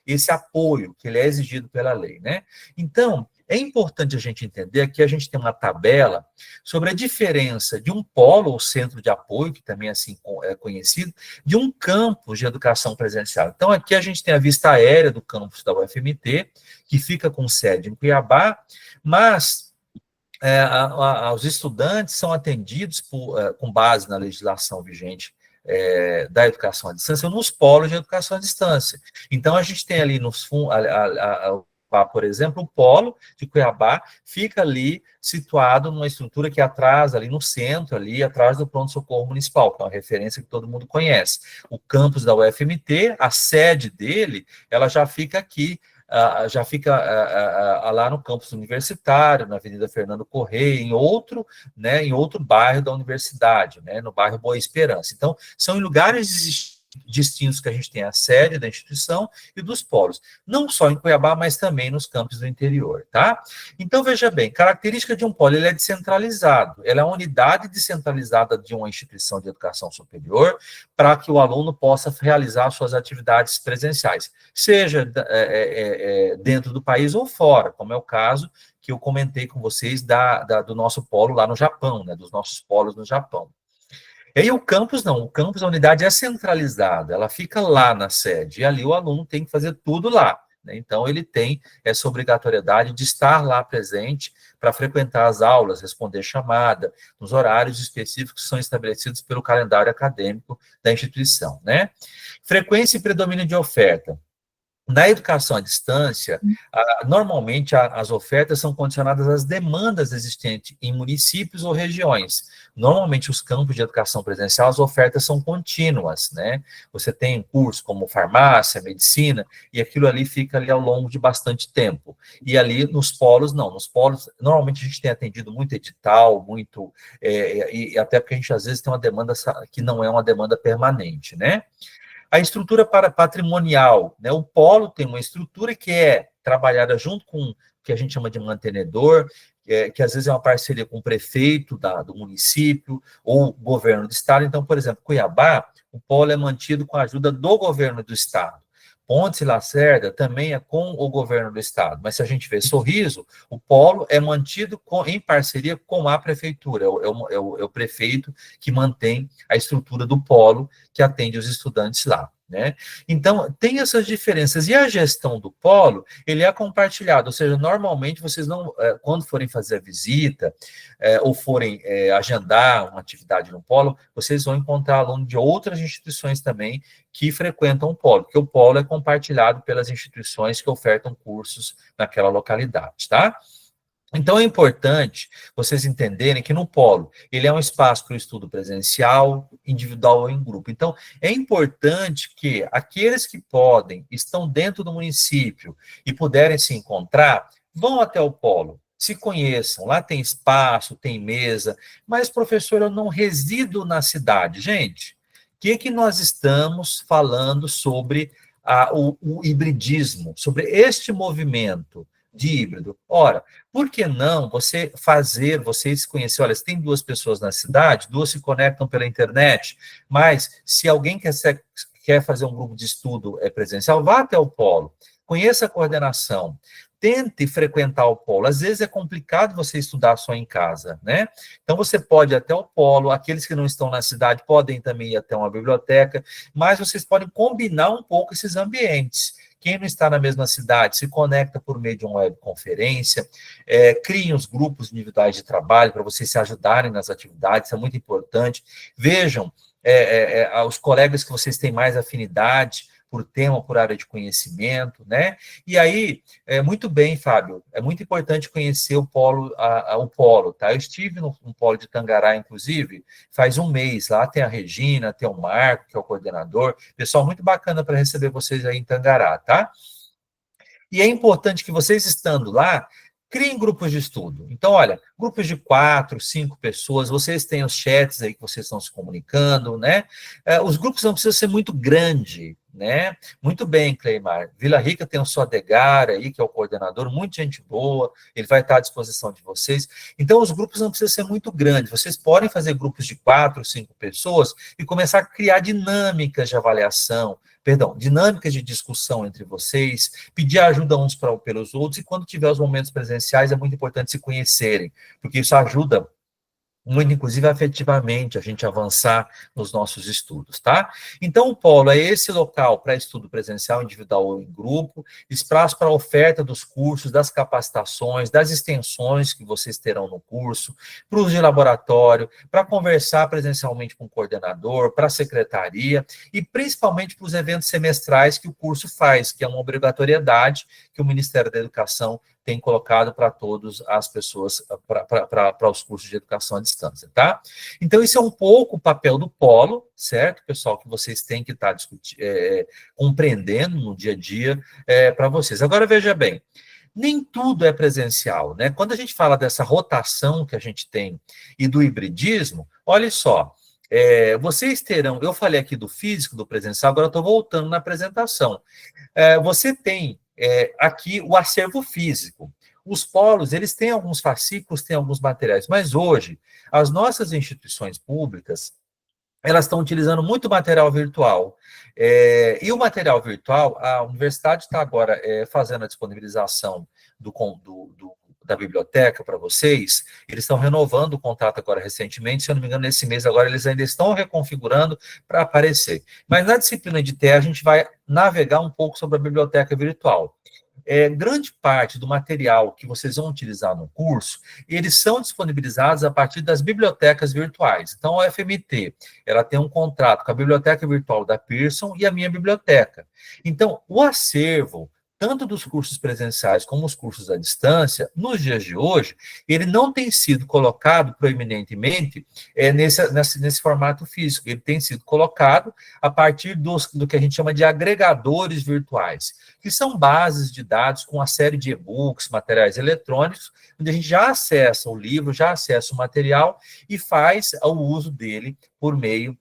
A: esse apoio que ele é exigido pela lei, né? Então, é importante a gente entender que a gente tem uma tabela sobre a diferença de um polo ou centro de apoio, que também assim é conhecido, de um campus de educação presencial. Então, aqui a gente tem a vista aérea do campus da UFMT, que fica com sede em Cuiabá, mas os estudantes são atendidos com base na legislação vigente da educação à distância, nos polos de educação à distância. Então, a gente tem ali nos fundos, por exemplo, o polo de Cuiabá fica ali situado numa estrutura que atrás, ali no centro, ali atrás do pronto-socorro municipal, que é uma referência que todo mundo conhece. O campus da UFMT, a sede dele, ela já fica aqui, lá no campus universitário, na Avenida Fernando Correia, em outro bairro da universidade, né, no bairro Boa Esperança. Então, são em lugares distintos que a gente tem a sede da instituição e dos polos, não só em Cuiabá, mas também nos campos do interior, tá? Então, veja bem, característica de um polo, ele é descentralizado, ela é a unidade descentralizada de uma instituição de educação superior para que o aluno possa realizar suas atividades presenciais, seja dentro do país ou fora, como é o caso que eu comentei com vocês do nosso polo lá no Japão, né, dos nossos polos no Japão. E aí o campus não, o campus, a unidade é centralizada, ela fica lá na sede, e ali o aluno tem que fazer tudo lá, né? Então ele tem essa obrigatoriedade de estar lá presente para frequentar as aulas, responder chamada, nos horários específicos que são estabelecidos pelo calendário acadêmico da instituição, né? Frequência e predomínio de oferta. Na educação à distância, normalmente as ofertas são condicionadas às demandas existentes em municípios ou regiões. Normalmente, os campos de educação presencial, as ofertas são contínuas, né? Você tem cursos como farmácia, medicina, e aquilo ali fica ali ao longo de bastante tempo. E ali nos polos, não. Nos polos, normalmente a gente tem atendido muito edital, e até porque a gente às vezes tem uma demanda que não é uma demanda permanente, né? A estrutura patrimonial, né? O polo tem uma estrutura que é trabalhada junto com o que a gente chama de mantenedor, que às vezes é uma parceria com o prefeito do município ou o governo do estado. Então, por exemplo, Cuiabá, o polo é mantido com a ajuda do governo do estado. Pontes e Lacerda também é com o governo do estado, mas se a gente vê Sorriso, o polo é mantido em parceria com a prefeitura, é o prefeito que mantém a estrutura do polo que atende os estudantes lá, né? Então, tem essas diferenças. E a gestão do polo, ele é compartilhado, ou seja, normalmente vocês não, quando forem fazer a visita, ou forem agendar uma atividade no polo, vocês vão encontrar alunos de outras instituições também que frequentam o polo, porque o polo é compartilhado pelas instituições que ofertam cursos naquela localidade, tá? Então, é importante vocês entenderem que no polo, ele é um espaço para o estudo presencial, individual ou em grupo. Então, é importante que aqueles que podem, estão dentro do município e puderem se encontrar, vão até o polo, se conheçam. Lá tem espaço, tem mesa, mas, professor, eu não resido na cidade. Gente, o que nós estamos falando sobre o hibridismo, sobre este movimento de híbrido? Ora, por que não vocês conhecer, olha, se tem duas pessoas na cidade, duas se conectam pela internet, mas se alguém quer fazer um grupo de estudo presencial, vá até o polo, conheça a coordenação, tente frequentar o polo. Às vezes é complicado você estudar só em casa, né? Então você pode ir até o polo, aqueles que não estão na cidade podem também ir até uma biblioteca, mas vocês podem combinar um pouco esses ambientes. Quem não está na mesma cidade se conecta por meio de uma webconferência, criem os grupos individuais de trabalho para vocês se ajudarem nas atividades, isso é muito importante. Vejam os colegas que vocês têm mais afinidade por tema, por área de conhecimento, né? E aí, muito bem, Fábio, é muito importante conhecer o polo, o polo, tá? Eu estive no polo de Tangará, inclusive, faz um mês, lá tem a Regina, tem o Marco, que é o coordenador, pessoal muito bacana para receber vocês aí em Tangará, tá? E é importante que vocês estando lá, criem grupos de estudo. Então, olha, grupos de 4, 5 pessoas, vocês têm os chats aí que vocês estão se comunicando, né? Os grupos não precisam ser muito grandes, né? Muito bem, Cleimar. Vila Rica tem o Sodegar aí, que é o coordenador, muita gente boa, ele vai estar à disposição de vocês. Então, os grupos não precisam ser muito grandes, vocês podem fazer grupos de 4, 5 pessoas e começar a criar dinâmicas de avaliação, dinâmicas de discussão entre vocês, pedir ajuda uns pelos outros, e quando tiver os momentos presenciais, é muito importante se conhecerem, porque isso ajuda muito, inclusive, afetivamente, a gente avançar nos nossos estudos, tá? Então, o polo é esse local para estudo presencial, individual ou em grupo, espaço para oferta dos cursos, das capacitações, das extensões que vocês terão no curso, para o uso de laboratório, para conversar presencialmente com o coordenador, para a secretaria, e principalmente para os eventos semestrais que o curso faz, que é uma obrigatoriedade que o Ministério da Educação tem colocado para todas as pessoas, para os cursos de educação à distância, tá? Então, isso é um pouco o papel do polo, certo, pessoal, que vocês têm que estar compreendendo no dia a dia para vocês. Agora, veja bem, nem tudo é presencial, né? Quando a gente fala dessa rotação que a gente tem e do hibridismo, olha só, vocês terão, eu falei aqui do físico, do presencial, agora eu estou voltando na apresentação. Você tem aqui o acervo físico. Os polos, eles têm alguns fascículos, têm alguns materiais, mas hoje, as nossas instituições públicas, elas estão utilizando muito material virtual. E o material virtual, a universidade está agora fazendo a disponibilização da biblioteca para vocês, eles estão renovando o contrato agora recentemente, se eu não me engano, nesse mês agora eles ainda estão reconfigurando para aparecer. Mas na disciplina de TE, a gente vai navegar um pouco sobre a biblioteca virtual. Grande parte do material que vocês vão utilizar no curso, eles são disponibilizados a partir das bibliotecas virtuais. Então, a UFMT, ela tem um contrato com a biblioteca virtual da Pearson e a minha biblioteca. Então, o acervo, tanto dos cursos presenciais como os cursos à distância, nos dias de hoje, ele não tem sido colocado proeminentemente nesse formato físico, ele tem sido colocado a partir do que a gente chama de agregadores virtuais, que são bases de dados com uma série de e-books, materiais eletrônicos, onde a gente já acessa o livro, já acessa o material e faz o uso dele por meio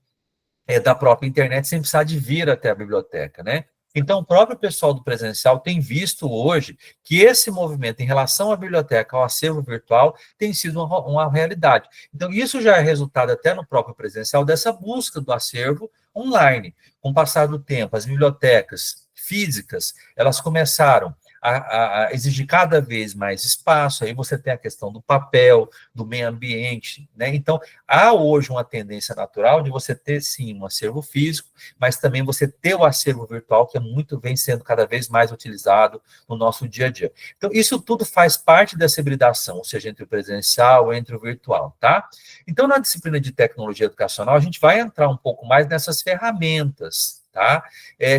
A: da própria internet, sem precisar de vir até a biblioteca, né? Então, o próprio pessoal do presencial tem visto hoje que esse movimento em relação à biblioteca, ao acervo virtual, tem sido uma realidade. Então, isso já é resultado até no próprio presencial dessa busca do acervo online. Com o passar do tempo, as bibliotecas físicas, elas começaram a exigir cada vez mais espaço, aí você tem a questão do papel, do meio ambiente, né? Então, há hoje uma tendência natural de você ter, sim, um acervo físico, mas também você ter o acervo virtual, que é muito, vem sendo cada vez mais utilizado no nosso dia a dia. Então, isso tudo faz parte dessa hibridação, ou seja, entre o presencial e entre o virtual, tá? Então, na disciplina de tecnologia educacional, a gente vai entrar um pouco mais nessas ferramentas, tá?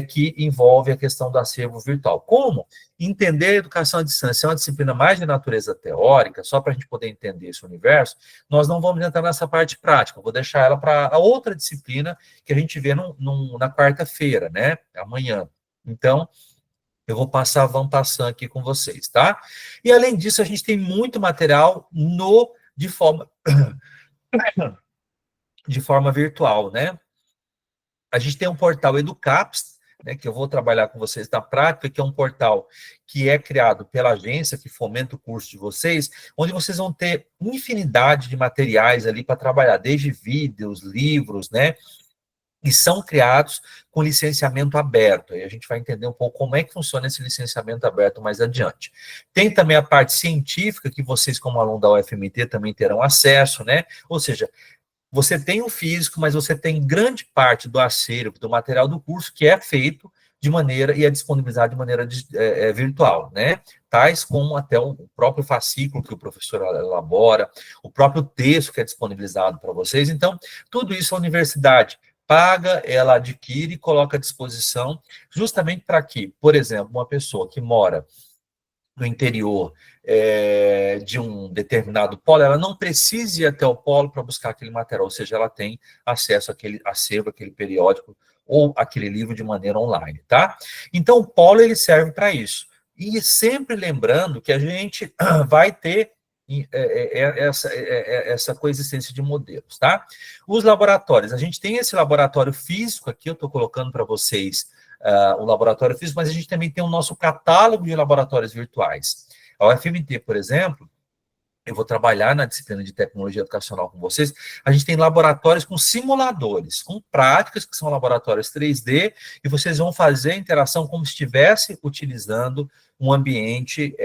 A: Que envolve a questão do acervo virtual. Como entender a educação à distância é uma disciplina mais de natureza teórica, só para a gente poder entender esse universo, nós não vamos entrar nessa parte prática, vou deixar ela para a outra disciplina que a gente vê na quarta-feira, né? Amanhã. Então, eu vou passar, vamos passando aqui com vocês, tá? E além disso, a gente tem muito material de forma virtual, né? A gente tem um portal Educaps, né, que eu vou trabalhar com vocês na prática, que é um portal que é criado pela agência que fomenta o curso de vocês, onde vocês vão ter infinidade de materiais ali para trabalhar, desde vídeos, livros, né? E são criados com licenciamento aberto. Aí a gente vai entender um pouco como é que funciona esse licenciamento aberto mais adiante. Tem também a parte científica, que vocês, como aluno da UFMT, também terão acesso, né? Ou seja, você tem o físico, mas você tem grande parte do acervo, do material do curso, que é feito de maneira, e é disponibilizado de maneira virtual, né? Tais como até o próprio fascículo que o professor elabora, o próprio texto que é disponibilizado para vocês. Então, tudo isso a universidade paga, ela adquire e coloca à disposição, justamente para que, por exemplo, uma pessoa que mora no interior de um determinado polo, ela não precisa ir até o polo para buscar aquele material, ou seja, ela tem acesso àquele acervo, àquele periódico ou aquele livro de maneira online, tá? Então, o polo, ele serve para isso. E sempre lembrando que a gente vai ter essa coexistência de modelos, tá? Os laboratórios, a gente tem esse laboratório físico aqui, eu estou colocando para vocês o laboratório físico, mas a gente também tem o nosso catálogo de laboratórios virtuais. A UFMT, por exemplo, eu vou trabalhar na disciplina de tecnologia educacional com vocês, a gente tem laboratórios com simuladores, com práticas, que são laboratórios 3D, e vocês vão fazer a interação como se estivesse utilizando um ambiente,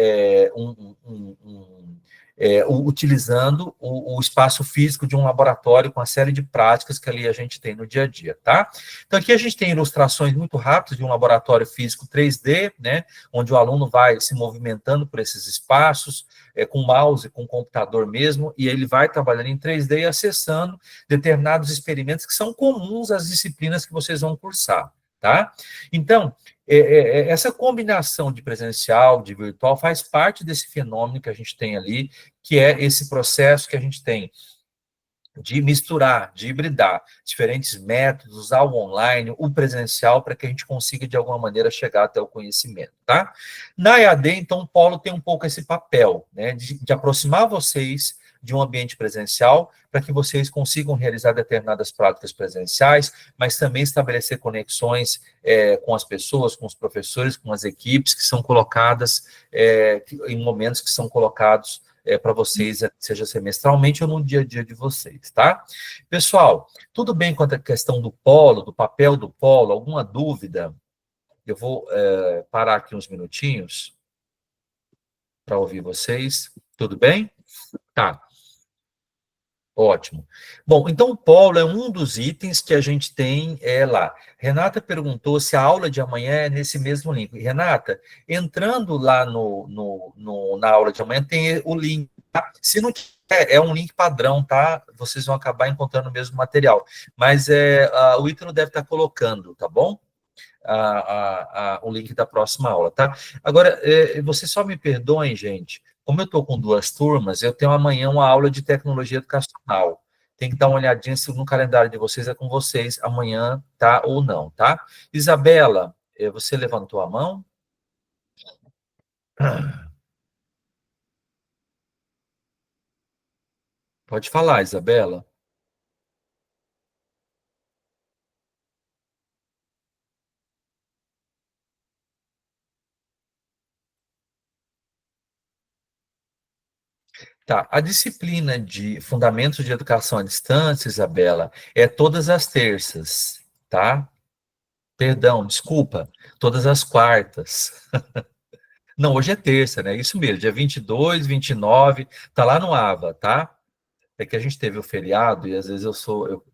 A: utilizando o espaço físico de um laboratório com uma série de práticas que ali a gente tem no dia a dia, tá? Então, aqui a gente tem ilustrações muito rápidas de um laboratório físico 3D, né, onde o aluno vai se movimentando por esses espaços, com mouse, com computador mesmo, e ele vai trabalhando em 3D e acessando determinados experimentos que são comuns às disciplinas que vocês vão cursar, tá? Então, essa combinação de presencial, de virtual, faz parte desse fenômeno que a gente tem ali, que é esse processo que a gente tem de misturar, de hibridar diferentes métodos, usar o online, o presencial, para que a gente consiga, de alguma maneira, chegar até o conhecimento, tá? Na EAD, então, o Polo tem um pouco esse papel, né, de aproximar vocês de um ambiente presencial, para que vocês consigam realizar determinadas práticas presenciais, mas também estabelecer conexões com as pessoas, com os professores, com as equipes que são colocadas, em momentos que são colocados para vocês, seja semestralmente ou no dia a dia de vocês, tá? Pessoal, tudo bem quanto à questão do polo, do papel do polo? Alguma dúvida? Eu vou parar aqui uns minutinhos para ouvir vocês. Tudo bem? Tá. Ótimo. Bom, então o polo é um dos itens que a gente tem lá. Renata perguntou se a aula de amanhã é nesse mesmo link. Renata, entrando lá na aula de amanhã, tem o link. Tá? Se não tiver, é um link padrão, tá? Vocês vão acabar encontrando o mesmo material. Mas o Ítalo deve estar colocando, tá bom? O link da próxima aula, tá? Agora, vocês só me perdoem, gente, como eu estou com duas turmas, eu tenho amanhã uma aula de tecnologia educacional. Tem que dar uma olhadinha se no calendário de vocês é com vocês amanhã, tá ou não, tá? Isabela, você levantou a mão? Pode falar, Isabela. Tá, a disciplina de Fundamentos de Educação à Distância, Isabela, é todas as terças, tá? Perdão, desculpa, todas as quartas. Não, hoje é terça, né? Isso mesmo, dia 22, 29, tá lá no AVA, tá? É que a gente teve o feriado e às vezes eu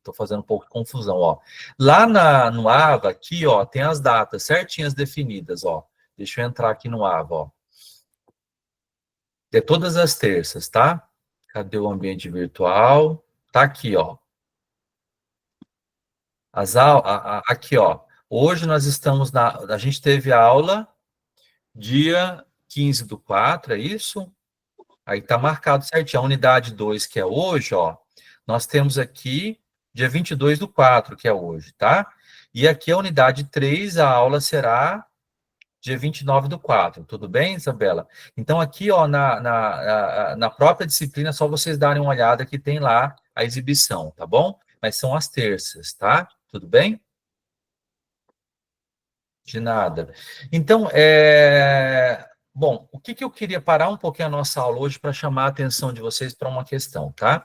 A: tô fazendo um pouco de confusão, ó. Lá no AVA, aqui, ó, tem as datas certinhas definidas, ó. Deixa eu entrar aqui no AVA, ó. É todas as terças, tá? Cadê o ambiente virtual? Tá aqui, ó. Aqui, ó. Hoje nós estamos a gente teve aula dia 15 do 4, é isso? Aí tá marcado certinho. A unidade 2 que é hoje, ó, nós temos aqui dia 22 do 4 que é hoje, tá? E aqui a unidade 3 a aula será dia 29 do 4. Tudo bem, Isabela? Então, aqui, ó, na própria disciplina, é só vocês darem uma olhada que tem lá a exibição, tá bom? Mas são as terças, tá? Tudo bem? De nada. Então, bom, o que eu queria parar um pouquinho a nossa aula hoje para chamar a atenção de vocês para uma questão, tá?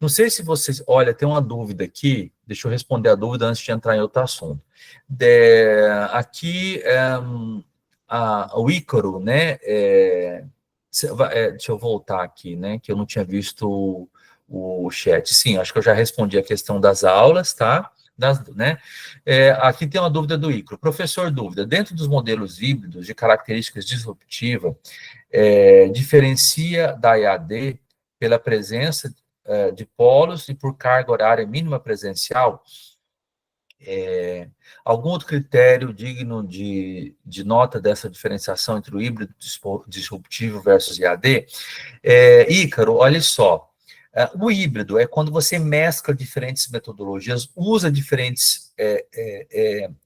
A: Não sei se vocês... Olha, tem uma dúvida aqui, deixa eu responder a dúvida antes de entrar em outro assunto. Aqui, o Ícaro, né? Deixa eu voltar aqui, né? Que eu não tinha visto o chat. Sim, acho que eu já respondi a questão das aulas, tá? Né? Aqui tem uma dúvida do Icaro. Professor, dúvida. Dentro dos modelos híbridos de características disruptivas, diferencia da EAD pela presença de polos e por carga horária mínima presencial? Algum outro critério digno de nota dessa diferenciação entre o híbrido disruptivo versus EAD? Ícaro, olha só. O híbrido é quando você mescla diferentes metodologias, usa diferentes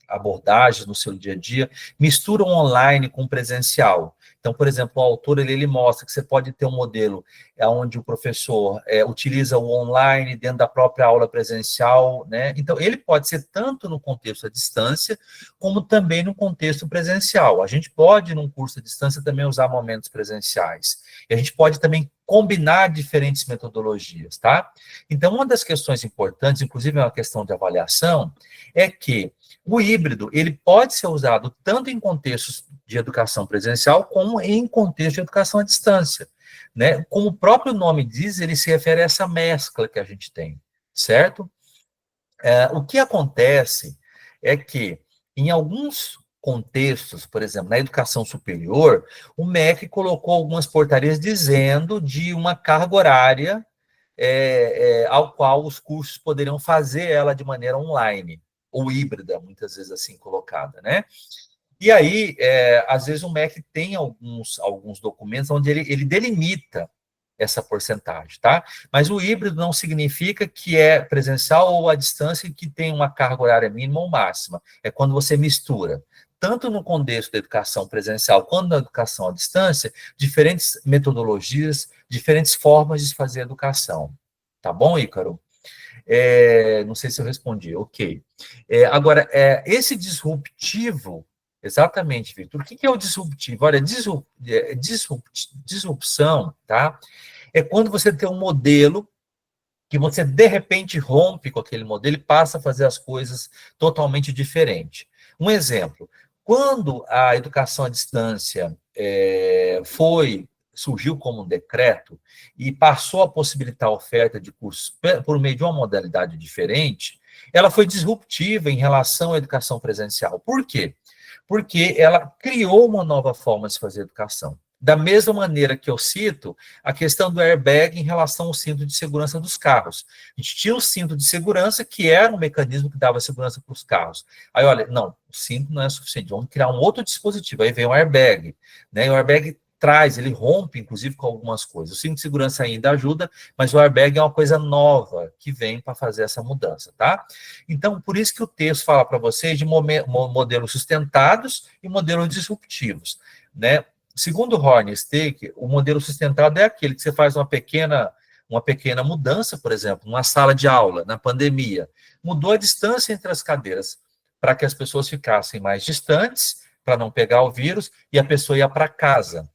A: abordagens no seu dia a dia, mistura o online com o presencial. Então, por exemplo, o autor ele mostra que você pode ter um modelo onde o professor utiliza o online dentro da própria aula presencial, né? Então, ele pode ser tanto no contexto à distância, como também no contexto presencial. A gente pode, num curso à distância, também usar momentos presenciais. E a gente pode também combinar diferentes metodologias, tá? Então, uma das questões importantes, inclusive é uma questão de avaliação, é que o híbrido, ele pode ser usado tanto em contextos de educação presencial, como em contexto de educação à distância, né? Como o próprio nome diz, ele se refere a essa mescla que a gente tem, certo? O que acontece é que, em alguns contextos, por exemplo, na educação superior, o MEC colocou algumas portarias dizendo de uma carga horária ao qual os cursos poderiam fazer ela de maneira online, ou híbrida, muitas vezes assim colocada, né? E aí, às vezes o MEC tem alguns documentos onde ele delimita essa porcentagem, tá? Mas o híbrido não significa que é presencial ou à distância e que tem uma carga horária mínima ou máxima. É quando você mistura, tanto no contexto da educação presencial quanto na educação à distância, diferentes metodologias, diferentes formas de se fazer educação. Tá bom, Ícaro? Não sei se eu respondi, ok. Agora, esse disruptivo, exatamente, Victor, o que é o disruptivo? Olha, disrupção, tá? É quando você tem um modelo que você, de repente, rompe com aquele modelo e passa a fazer as coisas totalmente diferente. Um exemplo, quando a educação à distância surgiu como um decreto e passou a possibilitar a oferta de cursos por meio de uma modalidade diferente, ela foi disruptiva em relação à educação presencial. Por quê? Porque ela criou uma nova forma de se fazer educação. Da mesma maneira que eu cito a questão do airbag em relação ao cinto de segurança dos carros. A gente tinha o cinto de segurança, que era um mecanismo que dava segurança para os carros. Aí, olha, não, o cinto não é suficiente, vamos criar um outro dispositivo. Aí veio o airbag, né? E o airbag ele rompe, inclusive, com algumas coisas. O cinto de segurança ainda ajuda, mas o airbag é uma coisa nova que vem para fazer essa mudança, tá? Então, por isso que o texto fala para vocês de modelos sustentados e modelos disruptivos, né? Segundo Horn e Stake, o modelo sustentado é aquele que você faz uma pequena mudança, por exemplo, numa sala de aula, na pandemia. Mudou a distância entre as cadeiras para que as pessoas ficassem mais distantes, para não pegar o vírus, e a pessoa ia para casa,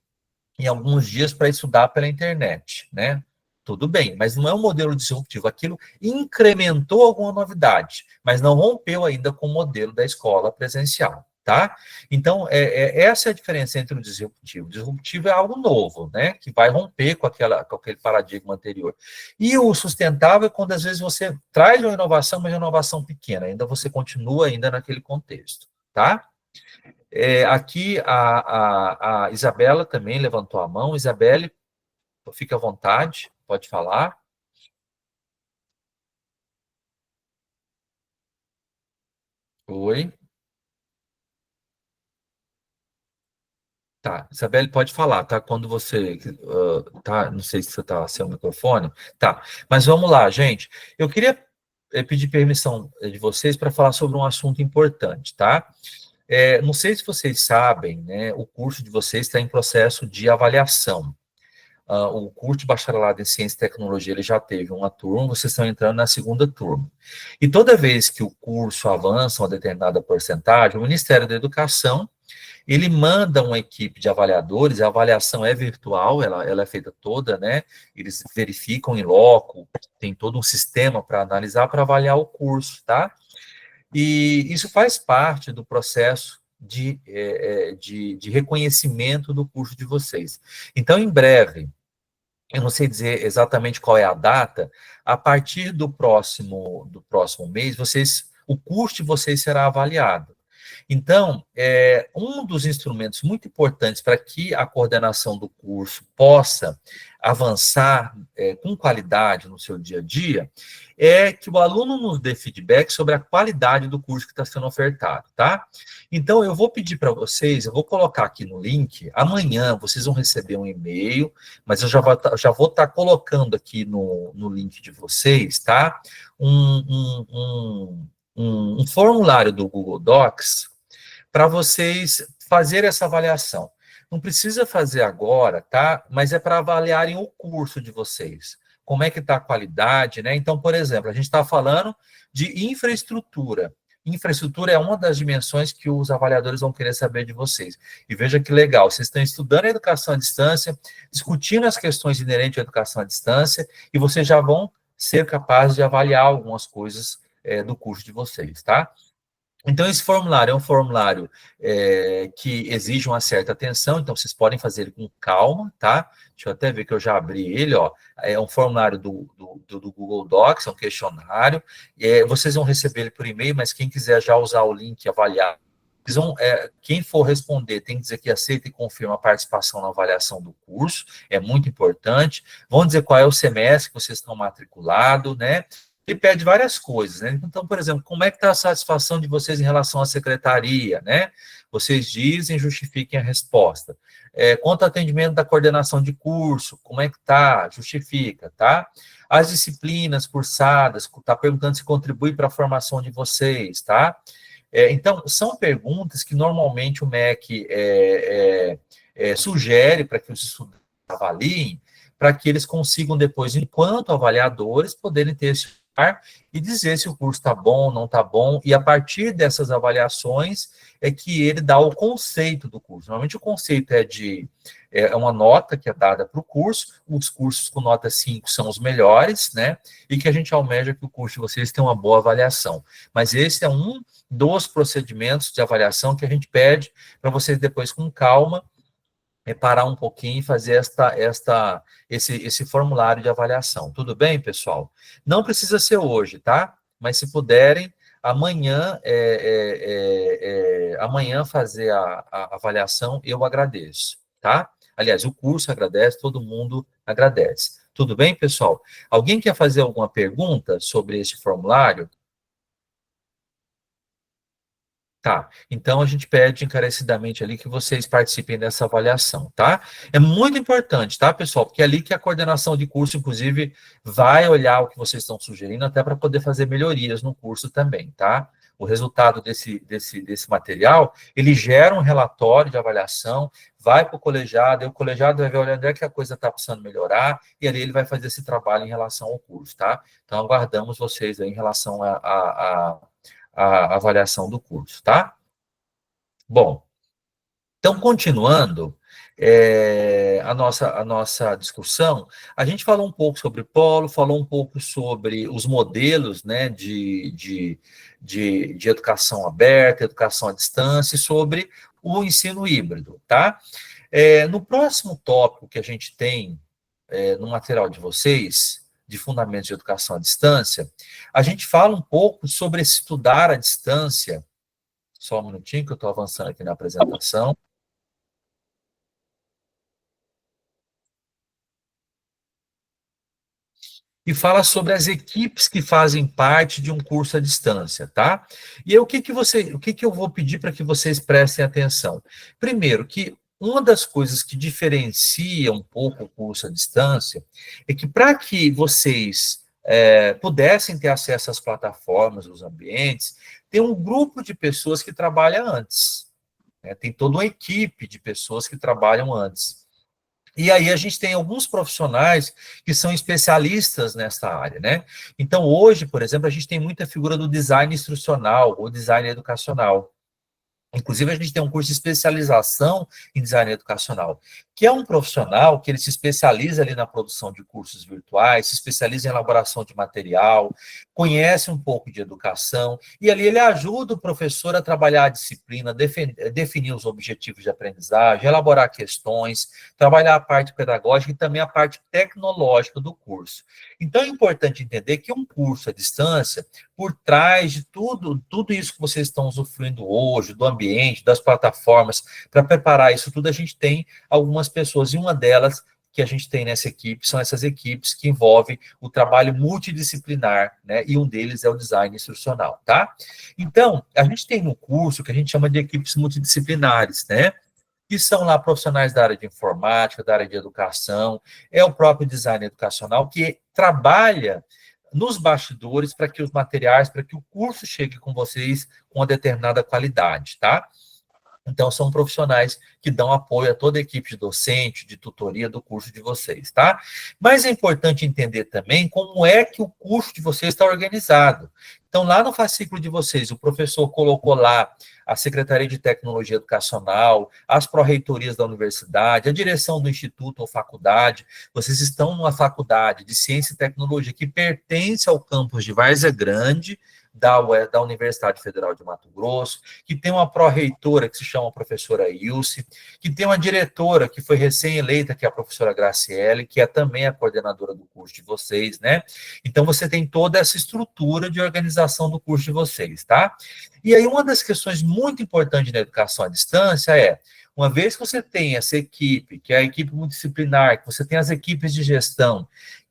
A: em alguns dias, para estudar pela internet, né? Tudo bem, mas não é um modelo disruptivo. Aquilo incrementou alguma novidade, mas não rompeu ainda com o modelo da escola presencial, tá? Então, essa é a diferença entre o disruptivo. O disruptivo é algo novo, né? Que vai romper com aquele paradigma anterior. E o sustentável é quando, às vezes, você traz uma inovação, mas é uma inovação pequena. Ainda você continua ainda naquele contexto, tá? Aqui, a Isabela também levantou a mão. Isabelle, fica à vontade, pode falar. Oi. Tá, Isabelle, pode falar, tá? Quando você, tá, não sei se você tá sem o microfone, tá, mas vamos lá, gente. Eu queria pedir permissão de vocês para falar sobre um assunto importante, tá? Não sei se vocês sabem, né, o curso de vocês está em processo de avaliação. O curso de bacharelado em ciência e tecnologia, ele já teve uma turma, vocês estão entrando na segunda turma. E toda vez que o curso avança uma determinada porcentagem, o Ministério da Educação ele manda uma equipe de avaliadores, a avaliação é virtual, ela é feita toda, né? Eles verificam em loco, tem todo um sistema para analisar, para avaliar o curso, tá? E isso faz parte do processo de reconhecimento do curso de vocês. Então, em breve, eu não sei dizer exatamente qual é a data, a partir do próximo mês, o curso de vocês será avaliado. Então, um dos instrumentos muito importantes para que a coordenação do curso possa avançar com qualidade no seu dia a dia, é que o aluno nos dê feedback sobre a qualidade do curso que está sendo ofertado, tá? Então, eu vou pedir para vocês, eu vou colocar aqui no link, amanhã vocês vão receber um e-mail, mas eu já vou estar colocando aqui no link de vocês, tá? Um formulário do Google Docs para vocês fazer essa avaliação. Não precisa fazer agora, tá? Mas é para avaliarem o curso de vocês. Como é que está a qualidade, né? Então, por exemplo, a gente está falando de infraestrutura. Infraestrutura é uma das dimensões que os avaliadores vão querer saber de vocês. E veja que legal, vocês estão estudando a educação à distância, discutindo as questões inerentes à educação à distância, e vocês já vão ser capazes de avaliar algumas coisas do curso de vocês, tá? Então, esse formulário é um formulário que exige uma certa atenção, então vocês podem fazer ele com calma, tá? Deixa eu até ver que eu já abri ele, ó. É um formulário do Google Docs, é um questionário. Vocês vão receber ele por e-mail, mas quem quiser já usar o link e avaliar, quem for responder tem que dizer que aceita e confirma a participação na avaliação do curso, é muito importante. Vão dizer qual é o semestre que vocês estão matriculados, né? Ele pede várias coisas, né? Então, por exemplo, como é que está a satisfação de vocês em relação à secretaria, né? Vocês dizem, justifiquem a resposta. Quanto ao atendimento da coordenação de curso, como é que está? Justifica, tá? As disciplinas cursadas, está perguntando se contribui para a formação de vocês, tá? Então, são perguntas que normalmente o MEC sugere para que os estudantes avaliem, para que eles consigam depois, enquanto avaliadores, poderem ter esse e dizer se o curso está bom, não está bom, e a partir dessas avaliações é que ele dá o conceito do curso. Normalmente o conceito é uma nota que é dada para o curso, os cursos com nota 5 são os melhores, né, e que a gente almeja que o curso de vocês tenha uma boa avaliação. Mas esse é um dos procedimentos de avaliação que a gente pede para vocês depois, com calma, parar um pouquinho e fazer esse formulário de avaliação. Tudo bem, pessoal? Não precisa ser hoje, tá? Mas se puderem, amanhã fazer a avaliação, eu agradeço, tá? Aliás, o curso agradece, todo mundo agradece. Tudo bem, pessoal? Alguém quer fazer alguma pergunta sobre esse formulário? Tá, então a gente pede encarecidamente ali que vocês participem dessa avaliação, tá? É muito importante, tá, pessoal? Porque é ali que a coordenação de curso, inclusive, vai olhar o que vocês estão sugerindo, até para poder fazer melhorias no curso também, tá? O resultado desse material, ele gera um relatório de avaliação, vai para o colegiado, e o colegiado vai ver, olha, onde é que a coisa está precisando melhorar, e ali ele vai fazer esse trabalho em relação ao curso, tá? Então, aguardamos vocês aí em relação a avaliação do curso, tá? Bom, Então, continuando a nossa discussão, a gente falou um pouco sobre polo, falou um pouco sobre os modelos, né, de educação aberta, educação à distância, e sobre o ensino híbrido, tá? No próximo tópico que a gente tem no material de vocês, de Fundamentos de Educação à Distância, a gente fala um pouco sobre estudar à distância. Só um minutinho que eu estou avançando aqui na apresentação. E fala sobre as equipes que fazem parte de um curso à distância, tá? E aí, o que eu vou pedir para que vocês prestem atenção? Primeiro, que uma das coisas que diferencia um pouco o curso à distância é que para que vocês pudessem ter acesso às plataformas, aos ambientes, tem um grupo de pessoas que trabalha antes, né? Tem toda uma equipe de pessoas que trabalham antes. E aí a gente tem alguns profissionais que são especialistas nessa área, né? Então, hoje, por exemplo, a gente tem muita figura do design instrucional ou design educacional. Inclusive, a gente tem um curso de especialização em design educacional, que é um profissional que ele se especializa ali na produção de cursos virtuais, se especializa em elaboração de material, conhece um pouco de educação, e ali ele ajuda o professor a trabalhar a disciplina, definir os objetivos de aprendizagem, elaborar questões, trabalhar a parte pedagógica e também a parte tecnológica do curso. Então, é importante entender que um curso à distância, por trás de tudo isso que vocês estão usufruindo hoje, do ambiente, das plataformas, para preparar isso tudo, a gente tem algumas pessoas, e uma delas que a gente tem nessa equipe são essas equipes que envolvem o trabalho multidisciplinar, né? E um deles é o design instrucional, tá? Então, a gente tem no curso que a gente chama de equipes multidisciplinares, né? Que são lá profissionais da área de informática, da área de educação, é o próprio design educacional que trabalha nos bastidores para que os materiais, para que o curso chegue com vocês com uma determinada qualidade, tá? Então, são profissionais que dão apoio a toda a equipe de docente, de tutoria do curso de vocês, tá? Mas é importante entender também como é que o curso de vocês está organizado. Então, lá no fascículo de vocês, o professor colocou lá a Secretaria de Tecnologia Educacional, as pró-reitorias da universidade, a direção do instituto ou faculdade. Vocês estão numa faculdade de Ciência e Tecnologia que pertence ao campus de Várzea Grande, da Universidade Federal de Mato Grosso, que tem uma pró-reitora que se chama a professora Ilse, que tem uma diretora que foi recém-eleita, que é a professora Graciele, que é também a coordenadora do curso de vocês, né? Então, você tem toda essa estrutura de organização do curso de vocês, tá? E aí, uma das questões muito importantes na educação à distância é, uma vez que você tem essa equipe, que é a equipe multidisciplinar, que você tem as equipes de gestão,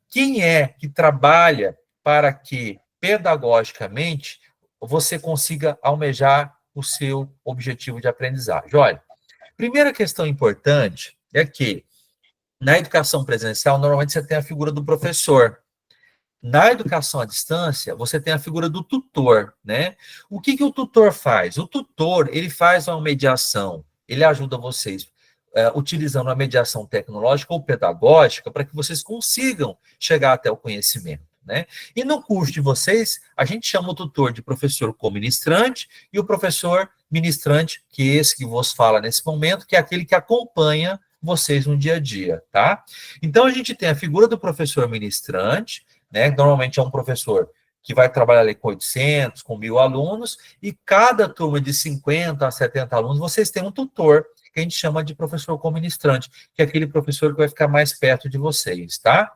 A: quem é que trabalha para que pedagogicamente, você consiga almejar o seu objetivo de aprendizagem? Olha, primeira questão importante é que, na educação presencial, normalmente você tem a figura do professor. Na educação à distância, você tem a figura do tutor, né? O que o tutor faz? O tutor, ele faz uma mediação, ele ajuda vocês utilizando a mediação tecnológica ou pedagógica para que vocês consigam chegar até o conhecimento, né? E no curso de vocês, a gente chama o tutor de professor co-ministrante e o professor ministrante, que é esse que vos fala nesse momento, que é aquele que acompanha vocês no dia a dia, tá? Então, a gente tem a figura do professor ministrante, né? Normalmente é um professor que vai trabalhar ali com 800, com 1.000 alunos, e cada turma de 50 a 70 alunos, vocês têm um tutor, que a gente chama de professor co-ministrante, que é aquele professor que vai ficar mais perto de vocês, tá?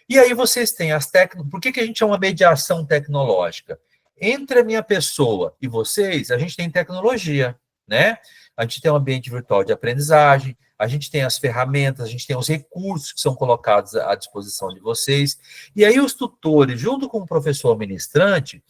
A: E aí vocês têm as técnicas. Por que a gente chama mediação tecnológica? Entre a minha pessoa e vocês, a gente tem tecnologia, né? A gente tem um ambiente virtual de aprendizagem, a gente tem as ferramentas, a gente tem os recursos que são colocados à disposição de vocês. E aí os tutores, junto com o professor ministrante,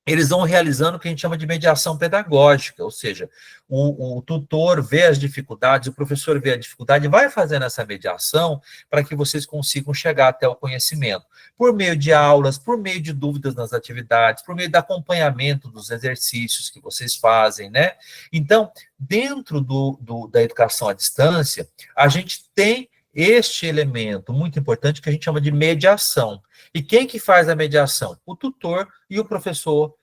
A: eles vão realizando o que a gente chama de mediação pedagógica, ou seja, o tutor vê as dificuldades, o professor vê a dificuldade, vai fazendo essa mediação para que vocês consigam chegar até o conhecimento, por meio de aulas, por meio de dúvidas nas atividades, por meio do acompanhamento dos exercícios que vocês fazem, né? Então, dentro da educação à distância, a gente tem este elemento muito importante que a gente chama de mediação. E quem que faz a mediação? O tutor e o professor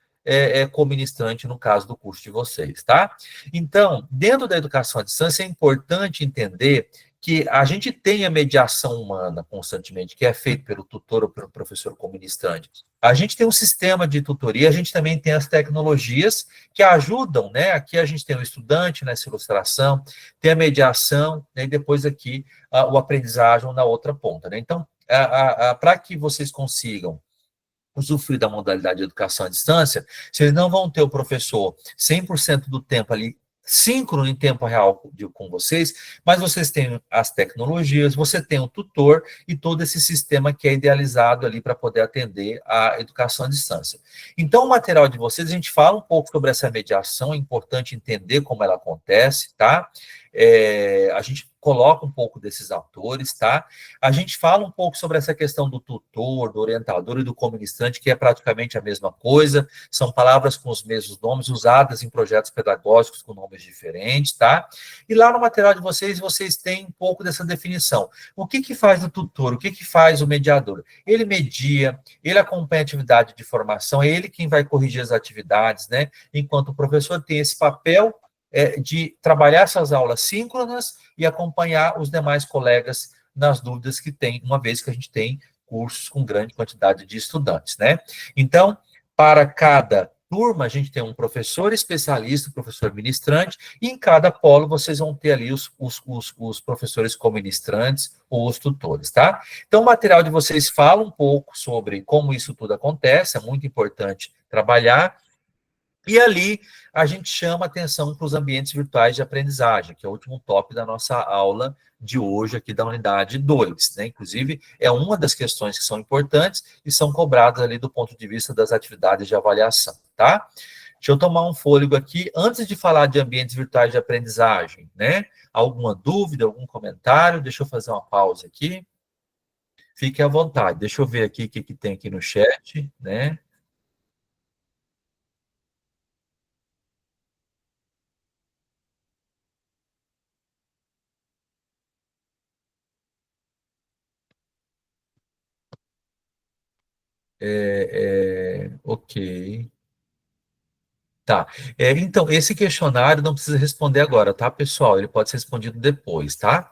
A: co-ministrante no caso do curso de vocês, tá? Então, dentro da educação à distância, é importante entender que a gente tem a mediação humana constantemente, que é feita pelo tutor ou pelo professor co-ministrante. A gente tem um sistema de tutoria, a gente também tem as tecnologias que ajudam, né? Aqui a gente tem o estudante nessa ilustração, tem a mediação, né? E depois aqui o aprendizagem na outra ponta, né? Então, para que vocês consigam usufruir da modalidade de educação à distância, vocês não vão ter o professor 100% do tempo ali síncrono em tempo real com vocês, mas vocês têm as tecnologias, você tem o tutor e todo esse sistema que é idealizado ali para poder atender a educação à distância. Então, o material de vocês, a gente fala um pouco sobre essa mediação, é importante entender como ela acontece, tá? A gente coloca um pouco desses autores, tá? A gente fala um pouco sobre essa questão do tutor, do orientador e do co-ministrante, que é praticamente a mesma coisa, são palavras com os mesmos nomes, usadas em projetos pedagógicos com nomes diferentes, tá? E lá no material de vocês, vocês têm um pouco dessa definição. O que que faz o tutor? O que que faz o mediador? Ele media, ele acompanha a atividade de formação, é ele quem vai corrigir as atividades, né? Enquanto o professor tem esse papel de trabalhar essas aulas síncronas e acompanhar os demais colegas nas dúvidas que tem, uma vez que a gente tem cursos com grande quantidade de estudantes, né? Então, para cada turma, a gente tem um professor especialista, um professor ministrante, e em cada polo vocês vão ter ali os professores co-ministrantes ou os tutores, tá? Então, o material de vocês fala um pouco sobre como isso tudo acontece, é muito importante trabalhar, e ali a gente chama atenção para os ambientes virtuais de aprendizagem, que é o último tópico da nossa aula de hoje aqui da unidade 2, né? Inclusive, é uma das questões que são importantes e são cobradas ali do ponto de vista das atividades de avaliação, tá? Deixa eu tomar um fôlego aqui, antes de falar de ambientes virtuais de aprendizagem, né? Alguma dúvida, algum comentário? Deixa eu fazer uma pausa aqui. Fique à vontade. Deixa eu ver aqui o que tem aqui no chat, né? Ok. Tá. Então, esse questionário não precisa responder agora, tá, pessoal? Ele pode ser respondido depois, tá?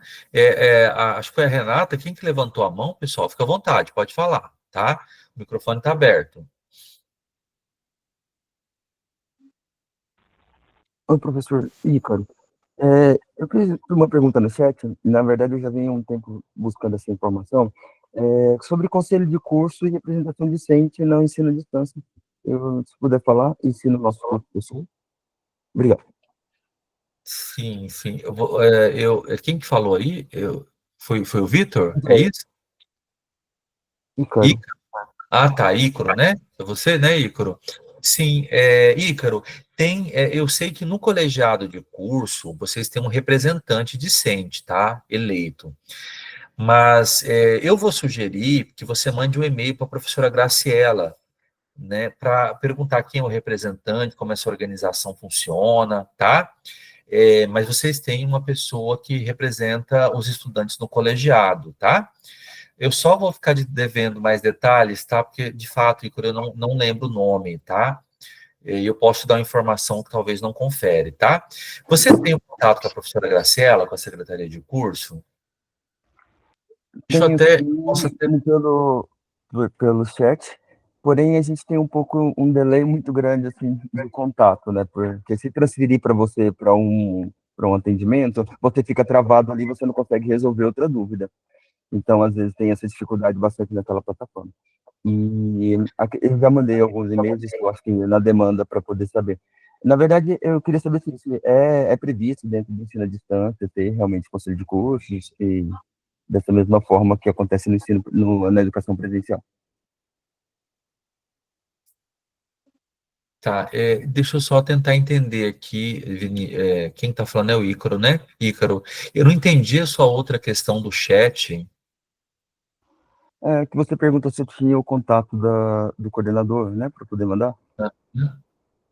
A: Acho que foi a Renata, quem que levantou a mão, pessoal? Fica à vontade, pode falar, tá? O microfone está aberto.
C: Oi, professor Ícaro. Eu fiz uma pergunta no chat, na verdade eu já venho há um tempo buscando essa informação, sobre conselho de curso e representação discente no ensino à distância. Se puder falar, ensino nosso curso, pessoal. Obrigado.
A: Sim, sim. Quem que falou aí? Foi o Vitor? É
C: Ícaro.
A: isso?
C: Ícaro.
A: Ícaro. Ah, tá, Ícaro, né? É você, né, Ícaro? Sim, Ícaro, eu sei que no colegiado de curso, vocês têm um representante discente, tá? Eleito. Mas eu vou sugerir que você mande um e-mail para a professora Graciela, né, para perguntar quem é o representante, como essa organização funciona, tá? Mas vocês têm uma pessoa que representa os estudantes no colegiado, tá? Eu só vou ficar devendo mais detalhes, tá? Porque, de fato, Ícaro, eu não lembro o nome, tá? E eu posso te dar uma informação que talvez não confere, tá? Você tem um contato com a professora Graciela, com a secretaria de curso? Deixa eu
C: Tenho
A: até... Posso
C: sim,
A: até...
C: pelo chat, porém a gente tem um pouco um delay muito grande assim de contato, né? Porque se transferir para você para um atendimento, você fica travado ali, você não consegue resolver outra dúvida. Então, às vezes, tem essa dificuldade bastante naquela plataforma. E eu já mandei alguns e-mails, eu acho que na demanda para poder saber. Na verdade, eu queria saber se é previsto dentro do ensino à distância ter realmente conselho de cursos e dessa mesma forma que acontece no ensino na educação presencial.
A: Tá, deixa eu só tentar entender aqui, Vini, quem está falando é o Ícaro, né? Ícaro, eu não entendi a sua outra questão do chat.
C: Que você perguntou se eu tinha o contato do coordenador, né, para poder mandar.
A: Tá?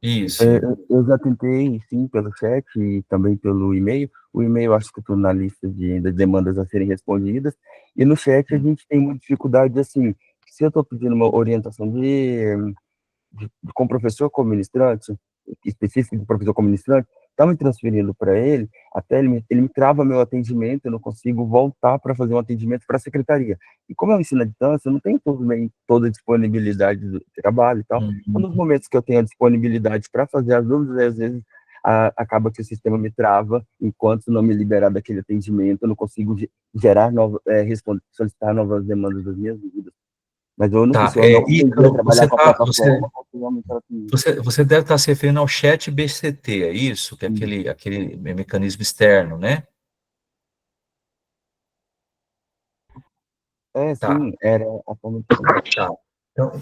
A: Isso.
C: Eu já tentei, sim, pelo chat e também pelo e-mail. O e-mail acho que estou na lista das demandas a serem respondidas. E no chat a gente tem uma dificuldade, assim, se eu estou pedindo uma orientação com o professor como ministrante, específico do professor como ministrante, está me transferindo para ele, até ele me trava meu atendimento, eu não consigo voltar para fazer um atendimento para a secretaria. E como eu ensino à distância, eu não tenho toda a disponibilidade do trabalho e tal. Então, nos momentos que eu tenho a disponibilidade para fazer as dúvidas, às vezes acaba que o sistema me trava, enquanto não me liberar daquele atendimento, eu não consigo gerar solicitar novas demandas das minhas dúvidas. Mas eu não sei
A: Tá,
C: se eu não aprendi a
A: Ícaro,
C: trabalhar com a plataforma,
A: você deve estar se referindo ao chat BCT, é isso? Que é aquele mecanismo externo, né? Tá.
C: Sim, era a forma de...
A: Tá.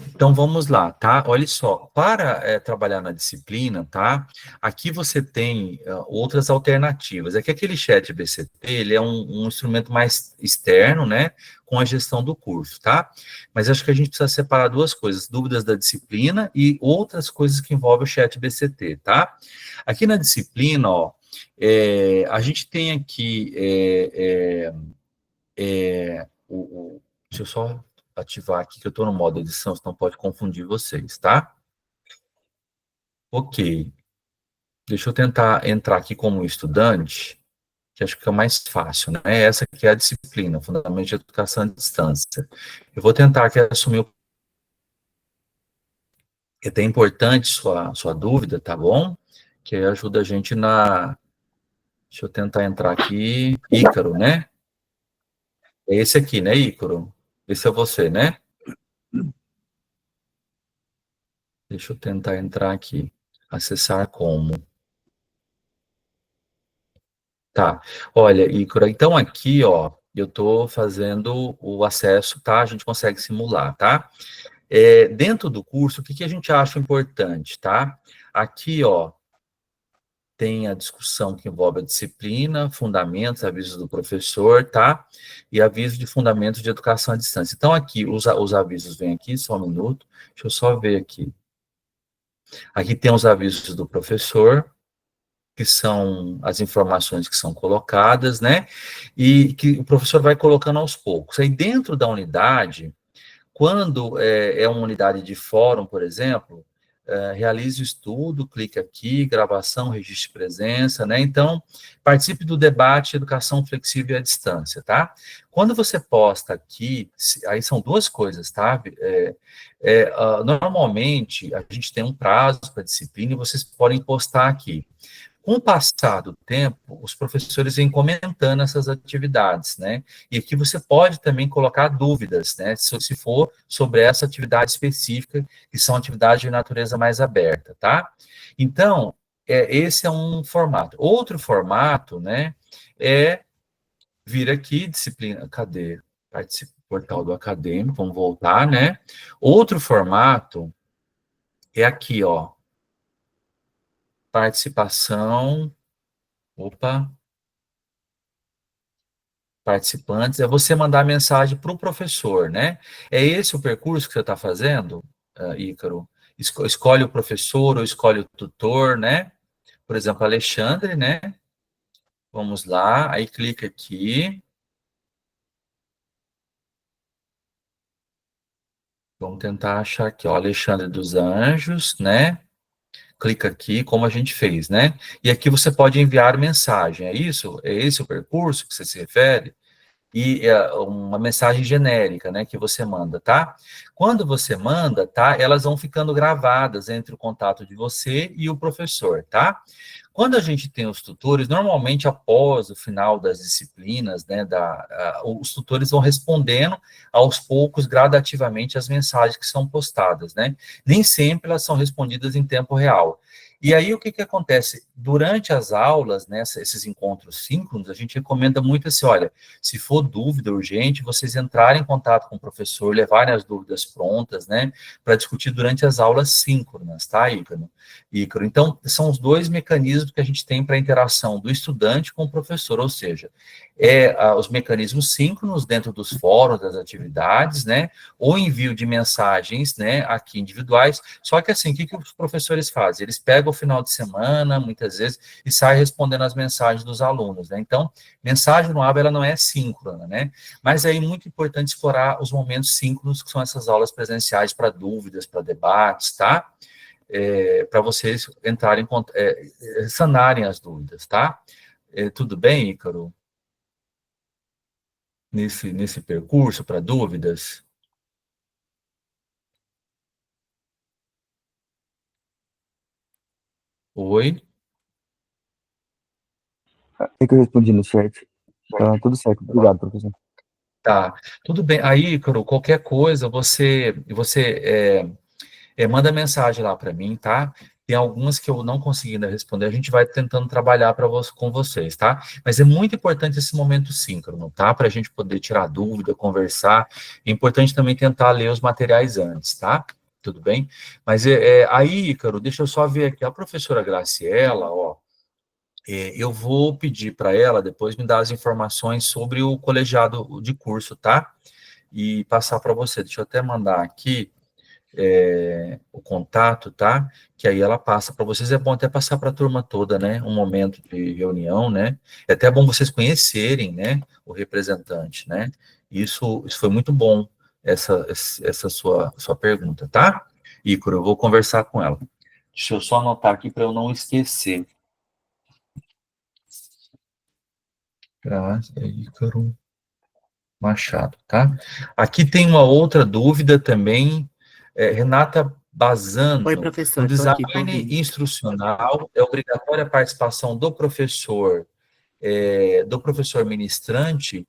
A: Então vamos lá, tá? Olha só, para trabalhar na disciplina, tá? Aqui você tem outras alternativas. É que aquele chat BCT, ele é um instrumento mais externo, né? Com a gestão do curso, tá? Mas acho que a gente precisa separar duas coisas, dúvidas da disciplina e outras coisas que envolvem o chat BCT, tá? Aqui na disciplina, ó, a gente tem aqui deixa eu só ativar aqui, que eu estou no modo edição, senão pode confundir vocês, tá? Ok. Deixa eu tentar entrar aqui como estudante, que acho que é mais fácil, né? Essa aqui é a disciplina, Fundamento de Educação à Distância. Eu vou tentar aqui assumir o... É até importante sua dúvida, tá bom? Que aí ajuda a gente na... Deixa eu tentar entrar aqui. Ícaro, né? É esse aqui, né, Ícaro? Esse é você, né? Deixa eu tentar entrar aqui. Acessar como? Tá. Olha, Ícaro, então aqui, ó, eu estou fazendo o acesso, tá? A gente consegue simular, tá? Dentro do curso, o que a gente acha importante, tá? Aqui, ó, tem a discussão que envolve a disciplina, fundamentos, avisos do professor, tá? E avisos de fundamentos de educação à distância. Então, aqui, os avisos vêm aqui, só um minuto. Deixa eu só ver aqui. Aqui tem os avisos do professor, que são as informações que são colocadas, né? E que o professor vai colocando aos poucos. Aí, dentro da unidade, quando é uma unidade de fórum, por exemplo, realize o estudo, clique aqui, gravação, registro de presença, né? Então, participe do debate Educação Flexível à Distância, tá? Quando você posta aqui, aí são duas coisas, tá? Normalmente, a gente tem um prazo para disciplina e vocês podem postar aqui. Com o passar do tempo, os professores vêm comentando essas atividades, né? E aqui você pode também colocar dúvidas, né? Se for sobre essa atividade específica, que são atividades de natureza mais aberta, tá? Então, esse é um formato. Outro formato, né, é vir aqui, disciplina, cadê? Portal do acadêmico, vamos voltar, né? Outro formato é aqui, ó, participação, participantes, é você mandar mensagem para o professor, né? É esse o percurso que você está fazendo, Ícaro? Escolhe o professor ou escolhe o tutor, né? Por exemplo, Alexandre, né? Vamos lá, aí clica aqui. Vamos tentar achar aqui, ó, Alexandre dos Anjos, né? Clica aqui, como a gente fez, né? E aqui você pode enviar mensagem, é isso? É esse o percurso que você se refere? E uma mensagem genérica, né, que você manda, tá? Quando você manda, tá, elas vão ficando gravadas entre o contato de você e o professor, tá? Quando a gente tem os tutores, normalmente após o final das disciplinas, né, os tutores vão respondendo aos poucos, gradativamente, as mensagens que são postadas, né? Nem sempre elas são respondidas em tempo real. E aí, o que acontece? Durante as aulas, né, esses encontros síncronos, a gente recomenda muito assim, olha, se for dúvida urgente, vocês entrarem em contato com o professor, levarem as dúvidas prontas, né, para discutir durante as aulas síncronas, tá, Ícaro? Então, são os dois mecanismos que a gente tem para a interação do estudante com o professor, ou seja, os mecanismos síncronos dentro dos fóruns, das atividades, né, ou envio de mensagens, né, aqui individuais, só que assim, o que os professores fazem? Eles pegam o final de semana, muitas muitas vezes, e sai respondendo as mensagens dos alunos, né? Então, mensagem no Aba, ela não é síncrona, né? Mas aí é muito importante explorar os momentos síncronos, que são essas aulas presenciais para dúvidas, para debates, tá? Para vocês entrarem, sanarem as dúvidas, tá? Tudo bem, Ícaro? Nesse percurso para dúvidas? Oi?
C: É que eu respondi no chat. Tá tudo certo. Obrigado, professor.
A: Tá, tudo bem. Aí, Ícaro, qualquer coisa, você manda mensagem lá para mim, tá? Tem algumas que eu não consegui ainda responder, a gente vai tentando trabalhar com vocês, tá? Mas é muito importante esse momento síncrono, tá? Para a gente poder tirar dúvida, conversar. É importante também tentar ler os materiais antes, tá? Tudo bem? Mas aí, Ícaro, deixa eu só ver aqui. A professora Graciela, ó, eu vou pedir para ela depois me dar as informações sobre o colegiado de curso, tá? E passar para você. Deixa eu até mandar aqui o contato, tá? Que aí ela passa para vocês. É bom até passar para a turma toda, né? Um momento de reunião, né? É até bom vocês conhecerem, né? O representante, né? Isso foi muito bom, essa sua pergunta, tá? Ícaro, eu vou conversar com ela. Deixa eu só anotar aqui para eu não esquecer. Ícaro Machado, tá? Aqui tem uma outra dúvida também, Renata
D: Oi,
A: Bazano. No
D: professor, estou aqui, estou
A: design
D: ouvindo.
A: instrucional, é obrigatória a participação do professor ministrante,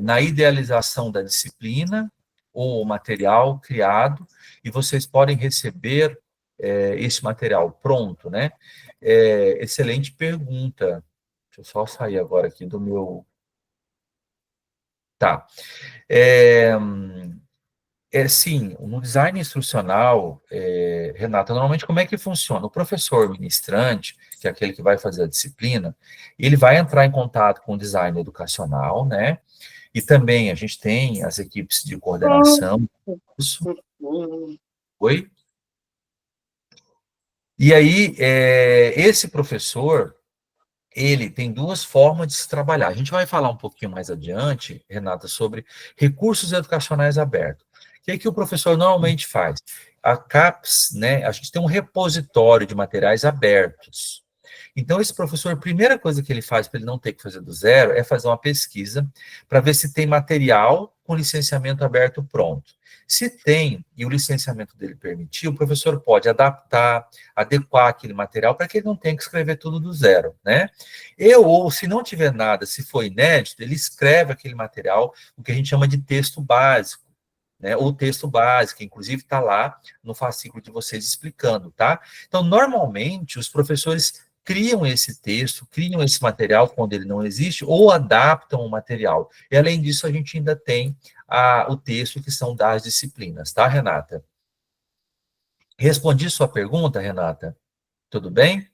A: na idealização da disciplina ou material criado, e vocês podem receber esse material pronto, né? Excelente pergunta. Deixa eu só sair agora aqui do meu... Tá. Sim, no design instrucional, Renata, normalmente como é que funciona? O professor ministrante, que é aquele que vai fazer a disciplina, ele vai entrar em contato com o design educacional, né? E também a gente tem as equipes de coordenação. Oi? E aí, esse professor, ele tem duas formas de se trabalhar. A gente vai falar um pouquinho mais adiante, Renata, sobre recursos educacionais abertos. O que é que o professor normalmente faz? A CAPES, né, a gente tem um repositório de materiais abertos. Então, esse professor, a primeira coisa que ele faz para ele não ter que fazer do zero é fazer uma pesquisa para ver se tem material com licenciamento aberto pronto. Se tem, e o licenciamento dele permitir, o professor pode adaptar, adequar aquele material para que ele não tenha que escrever tudo do zero, né? Ou se não tiver nada, se for inédito, ele escreve aquele material, o que a gente chama de texto básico, né? Ou texto básico, inclusive está lá no fascículo de vocês explicando, tá? Então, normalmente, os professores criam esse texto, criam esse material quando ele não existe, ou adaptam o material. E, além disso, a gente ainda tem o texto que são das disciplinas, tá, Renata? Respondi sua pergunta, Renata? Tudo bem?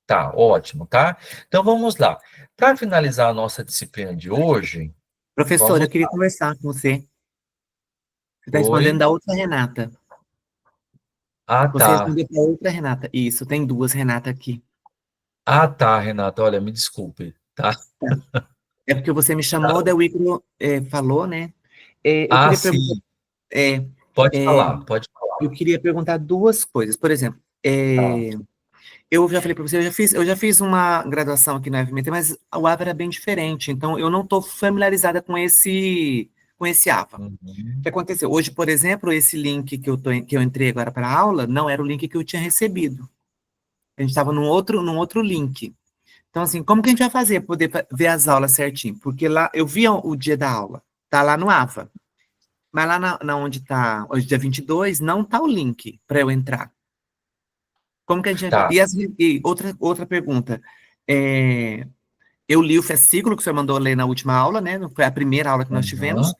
A: Tá, ótimo, tá? Então vamos lá. Para finalizar a nossa disciplina de hoje,
D: Professor,
A: vamos
D: eu queria
A: lá.
D: conversar com você. Você está respondendo
A: Oi?
D: da outra Renata.
A: Ah,
D: Você
A: tá.
D: respondeu para outra Renata. Isso, tem duas Renata aqui.
A: Ah, tá, Renata. Olha, me desculpe, tá?
D: É porque você me chamou, daí o Ícaro falou, né? Eu
A: Ah,
D: queria perguntar,
A: sim.
D: é,
A: Pode
D: é,
A: falar, pode falar.
D: eu queria perguntar duas coisas. Por exemplo,
A: Tá.
D: eu já falei para você, eu já fiz uma graduação aqui na FMT, mas o AVA era bem diferente, então eu não estou familiarizada com esse AVA. O
A: Uhum.
D: que aconteceu? Hoje, por exemplo, esse link que eu entrei agora para a aula não era o link que eu tinha recebido. A gente estava num outro link. Então, assim, como que a gente vai fazer para poder ver as aulas certinho? Porque lá, eu vi o dia da aula, tá lá no AVA. Mas lá onde está, hoje dia 22, não tá o link para eu entrar. Como que a gente vai...
A: Tá.
D: E outra pergunta. É, eu li o fascículo que o senhor mandou ler na última aula, né? Foi a primeira aula que nós
A: Uhum.
D: tivemos.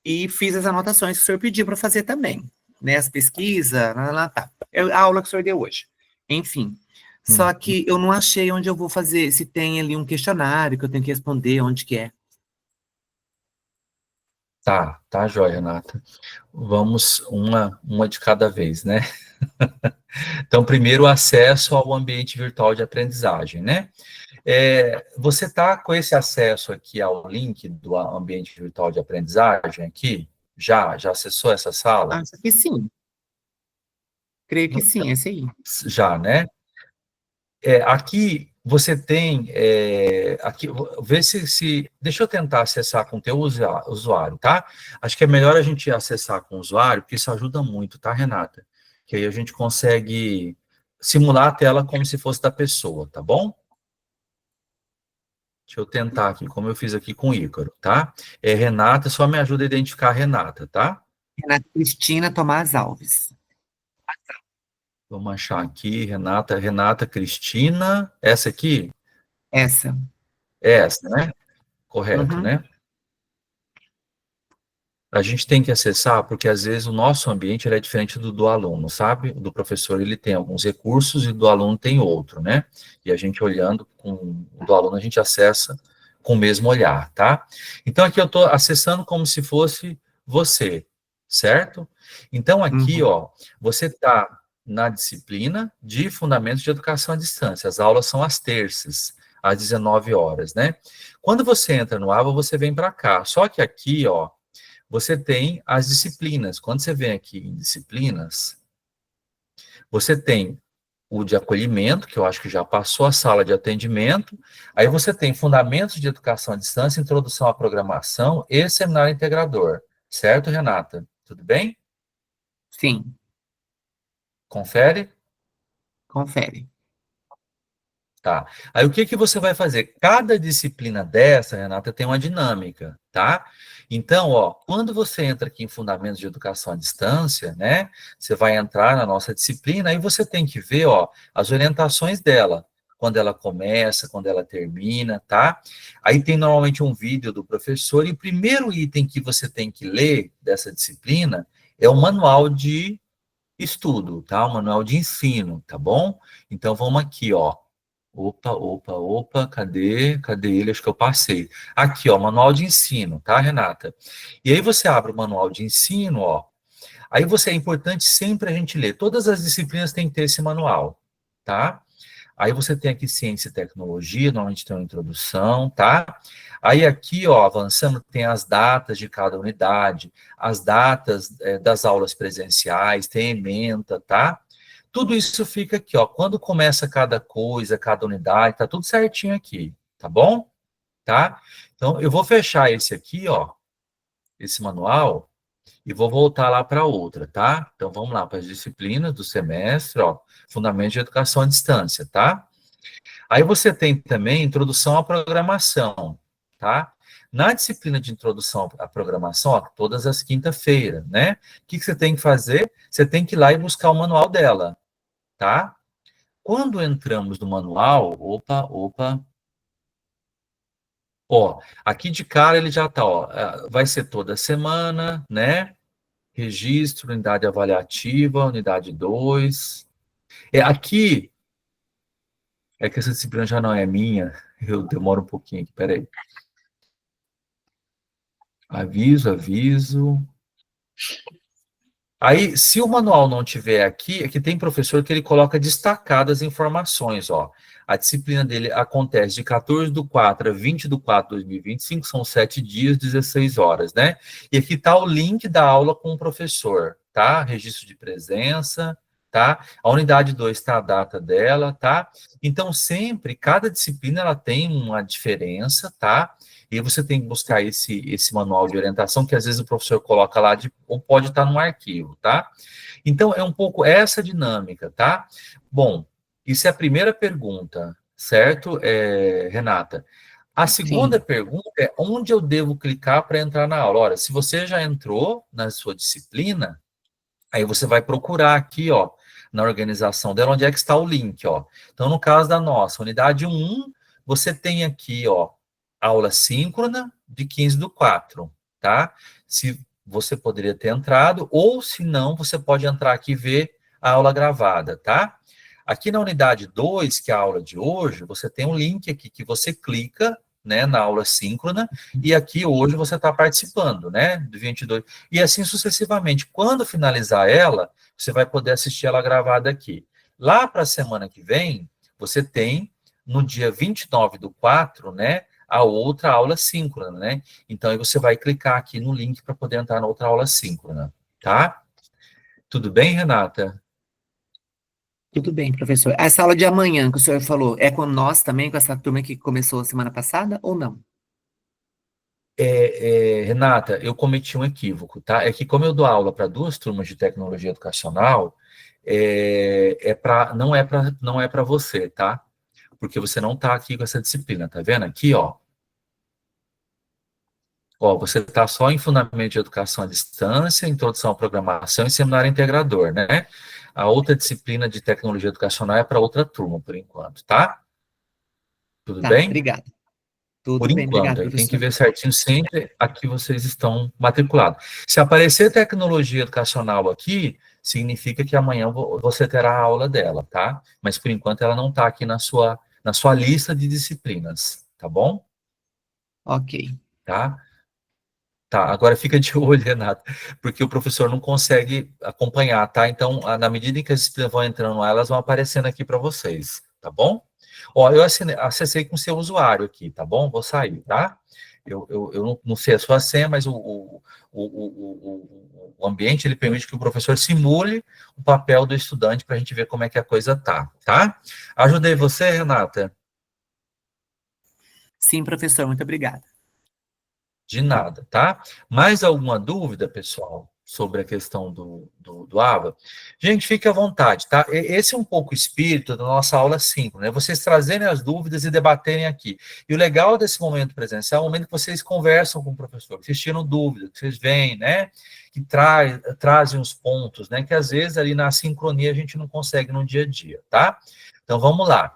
D: E fiz as anotações que o senhor pediu para fazer também, né? As pesquisas, tá. A aula que o senhor deu hoje. Enfim.
A: Uhum.
D: Só que eu não achei onde eu vou fazer, se tem ali um questionário que eu tenho que responder, onde que é.
A: Tá, joia, Renata. Vamos uma de cada vez, né? Então, primeiro, o acesso ao ambiente virtual de aprendizagem, né? Você está com esse acesso aqui ao link do ambiente virtual de aprendizagem aqui? Já acessou essa sala?
D: Acho que sim. Creio que sim, esse aí.
A: Já, né? Aqui você tem, aqui, vê se, deixa eu tentar acessar com o teu usuário, tá? Acho que é melhor a gente acessar com o usuário, porque isso ajuda muito, tá, Renata? Que aí a gente consegue simular a tela como se fosse da pessoa, tá bom? Deixa eu tentar aqui, como eu fiz aqui com o Ícaro, tá? Renata, só me ajuda a identificar a Renata, tá?
D: Renata Cristina Tomás Alves.
A: Vamos achar aqui, Renata Cristina, essa aqui?
D: Essa.
A: Essa, né? Correto,
D: Uhum.
A: né? A gente tem que acessar, porque às vezes o nosso ambiente ele é diferente do aluno, sabe? O do professor ele tem alguns recursos e o do aluno tem outro, né? E a gente olhando com o do aluno, a gente acessa com o mesmo olhar, tá? Então aqui eu estou acessando como se fosse você, certo? Então aqui, ó, você está na disciplina de Fundamentos de Educação à Distância. As aulas são às terças, às 19 horas, né? Quando você entra no ABA, você vem para cá. Só que aqui, ó, você tem as disciplinas. Quando você vem aqui em disciplinas, você tem o de acolhimento, que eu acho que já passou a sala de atendimento, aí você tem fundamentos de educação à distância, introdução à programação e seminário integrador. Certo, Renata? Tudo bem?
D: Sim,
A: Confere?
D: confere.
A: Tá. Aí o que você vai fazer? Cada disciplina dessa, Renata, tem uma dinâmica, tá? Então, ó, quando você entra aqui em Fundamentos de Educação à Distância, né? Você vai entrar na nossa disciplina e você tem que ver, ó, as orientações dela, quando ela começa, quando ela termina, tá? Aí tem normalmente um vídeo do professor e o primeiro item que você tem que ler dessa disciplina é o manual de estudo, tá? O manual de ensino, tá bom? Então vamos aqui, ó. Opa, cadê ele? Acho que eu passei. Aqui, ó, manual de ensino, tá, Renata? E aí você abre o manual de ensino, ó. Aí é importante sempre a gente ler. Todas as disciplinas têm que ter esse manual, tá? Aí você tem aqui ciência e tecnologia, normalmente tem uma introdução, tá? Aí aqui, ó, avançando, tem as datas de cada unidade, as datas das aulas presenciais, tem ementa, tá? Tudo isso fica aqui, ó. Quando começa cada coisa, cada unidade, tá tudo certinho aqui, tá bom? Tá? Então, eu vou fechar esse aqui, ó, esse manual, e vou voltar lá para outra, tá? Então, vamos lá para as disciplinas do semestre, ó, Fundamentos de Educação à Distância, tá? Aí você tem também Introdução à Programação, tá? Na disciplina de Introdução à Programação, ó, todas as quinta-feiras, né? O que você tem que fazer? Você tem que ir lá e buscar o manual dela, tá? Quando entramos no manual, ó, aqui de cara ele já tá, ó, vai ser toda semana, né? Registro, unidade avaliativa, unidade 2. Aqui, é que essa disciplina já não é minha, eu demoro um pouquinho aqui, peraí. Aviso. Aí, se o manual não tiver aqui, aqui tem professor que ele coloca destacadas informações, ó. A disciplina dele acontece de 14/4 a 20/4 de 2025, são 7 dias, 16 horas, né? E aqui tá o link da aula com o professor, tá? Registro de presença, tá? A unidade 2 tá a data dela, tá? Então, sempre, cada disciplina, ela tem uma diferença, tá? E você tem que buscar esse manual de orientação, que às vezes o professor coloca lá, ou pode estar no arquivo, tá? Então, é um pouco essa dinâmica, tá? Bom, isso é a primeira pergunta, certo, Renata? A segunda
D: Sim.
A: pergunta é onde eu devo clicar para entrar na aula? Ora, se você já entrou na sua disciplina, aí você vai procurar aqui, ó, na organização dela, onde é que está o link, ó. Então, no caso da nossa, unidade 1, você tem aqui, ó, aula síncrona de 15/4, tá? Se você poderia ter entrado, ou se não, você pode entrar aqui e ver a aula gravada, tá? Aqui na unidade 2, que é a aula de hoje, você tem um link aqui que você clica né, na aula síncrona, e aqui hoje você está participando, né, do 22, e assim sucessivamente. Quando finalizar ela, você vai poder assistir ela gravada aqui. Lá para a semana que vem, você tem, no dia 29/4, né, a outra aula síncrona, né? Então, aí você vai clicar aqui no link para poder entrar na outra aula síncrona, tá? Tudo bem, Renata?
D: Tudo bem, professor. Essa aula de amanhã que o senhor falou, é com nós também, com essa turma que começou semana passada, ou não?
A: Renata, eu cometi um equívoco, tá? É que como eu dou aula para 2 turmas de tecnologia educacional, não é para você, tá? Porque você não está aqui com essa disciplina, tá vendo aqui, ó? Ó, você está só em Fundamento de Educação à Distância, Introdução à Programação e Seminário Integrador, né? A outra disciplina de tecnologia educacional é para outra turma, por enquanto, tá? Tudo
D: Tá,
A: bem?
D: obrigado. Tudo
A: Por
D: bem, obrigado,
A: enquanto, aí tem que
D: professor.
A: ver certinho sempre a que vocês estão matriculados. Se aparecer tecnologia educacional aqui, significa que amanhã você terá a aula dela, tá? Mas por enquanto ela não está aqui na sua lista de disciplinas, tá bom?
D: Ok.
A: Tá? Tá, agora fica de olho, Renato, porque o professor não consegue acompanhar, tá? Então, na medida em que as disciplinas vão entrando lá, elas vão aparecendo aqui para vocês, tá bom? Ó, eu acessei com o seu usuário aqui, tá bom? Vou sair, tá? Eu não sei a sua senha, mas o ambiente, ele permite que o professor simule o papel do estudante para a gente ver como é que a coisa tá? Ajudei você, Renata?
D: Sim, professor, muito obrigado.
A: De nada, tá? Mais alguma dúvida, pessoal, sobre a questão do AVA? Gente, fique à vontade, tá? Esse é um pouco o espírito da nossa aula 5, né? Vocês trazerem as dúvidas e debaterem aqui. E o legal desse momento presencial é o momento que vocês conversam com o professor, que vocês tiram dúvidas, que vocês veem, né? Que trazem os pontos, né? Que às vezes ali na sincronia a gente não consegue no dia a dia, tá? Então vamos lá.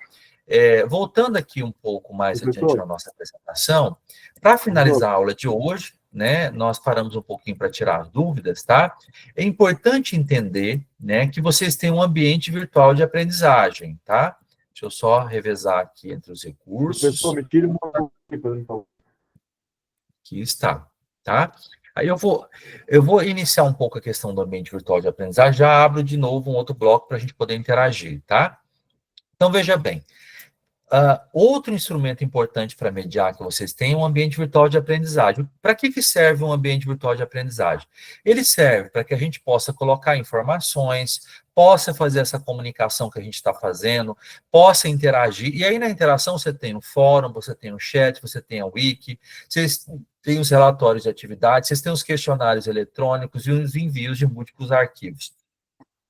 A: Voltando aqui um pouco mais adiante na nossa apresentação, para finalizar a aula de hoje, né, nós paramos um pouquinho para tirar as dúvidas, tá? É importante entender, né, que vocês têm um ambiente virtual de aprendizagem, tá? Deixa eu só revezar aqui entre os recursos.
E: Professor, me tira uma dúvida, então.
A: Aqui está, tá? Aí eu vou iniciar um pouco a questão do ambiente virtual de aprendizagem, já abro de novo um outro bloco para a gente poder interagir, tá? Então, veja bem, outro instrumento importante para mediar que vocês têm é um ambiente virtual de aprendizagem. Para que serve um ambiente virtual de aprendizagem? Ele serve para que a gente possa colocar informações, possa fazer essa comunicação que a gente está fazendo, possa interagir. E aí, na interação, você tem o fórum, você tem o chat, você tem a wiki, vocês têm os relatórios de atividades, vocês têm os questionários eletrônicos e os envios de múltiplos arquivos.